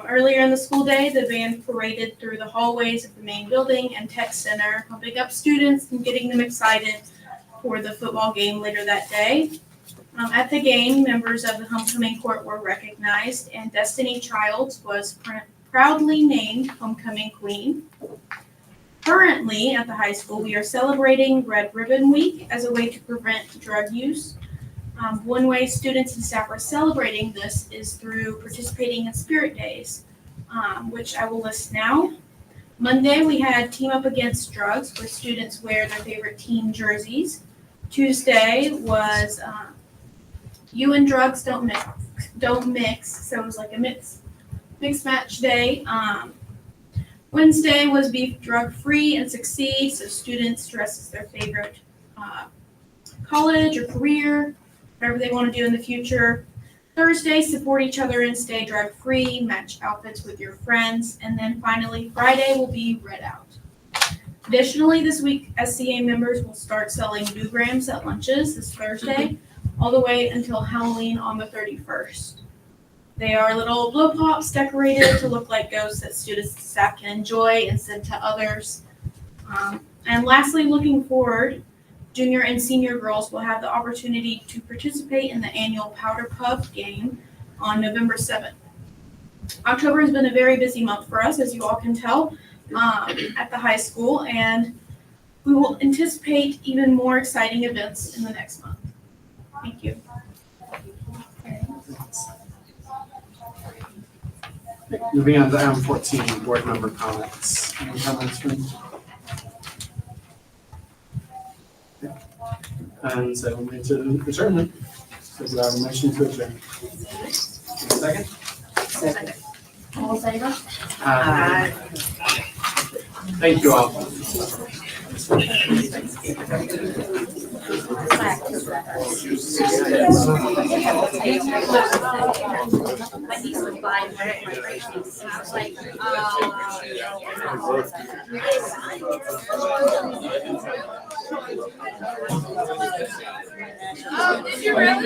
[SPEAKER 4] Earlier in the school day, the band paraded through the hallways of the main building and tech center, pumping up students and getting them excited for the football game later that day. At the game, members of the homecoming court were recognized, and Destiny Childs was proudly named homecoming queen. Currently, at the high school, we are celebrating Red Ribbon Week as a way to prevent drug use. One way students and staff are celebrating this is through participating in Spirit Days, which I will list now. Monday, we had Team Up Against Drugs, where students wear their favorite team jerseys. Tuesday was You and Drugs Don't Mix, so it was like a mixed match day. Wednesday was Be Drug Free and Succeed, so students dress as their favorite college or career, whatever they want to do in the future. Thursday, support each other and stay drug free, match outfits with your friends. And then finally, Friday will be Red Out. Additionally, this week, SCA members will start selling New Grams at lunches this Thursday, all the way until Halloween on the 31st. They are little blow pops decorated to look like ghosts that students and staff can enjoy and send to others. And lastly, looking forward, junior and senior girls will have the opportunity to participate in the annual Powder Puff game on November 7th. October has been a very busy month for us, as you all can tell, at the high school, and we will anticipate even more exciting events in the next month. Thank you.
[SPEAKER 6] Moving on to item 14, board member comments. Any comments from? Yeah. And so we'll move to adjournment. So do I have a motion to adjourn? Second?
[SPEAKER 7] Second. All in favor?
[SPEAKER 6] Thank you all.
[SPEAKER 7] My niece was buying one of my bracelets, and I was like,
[SPEAKER 23] Oh, did you really?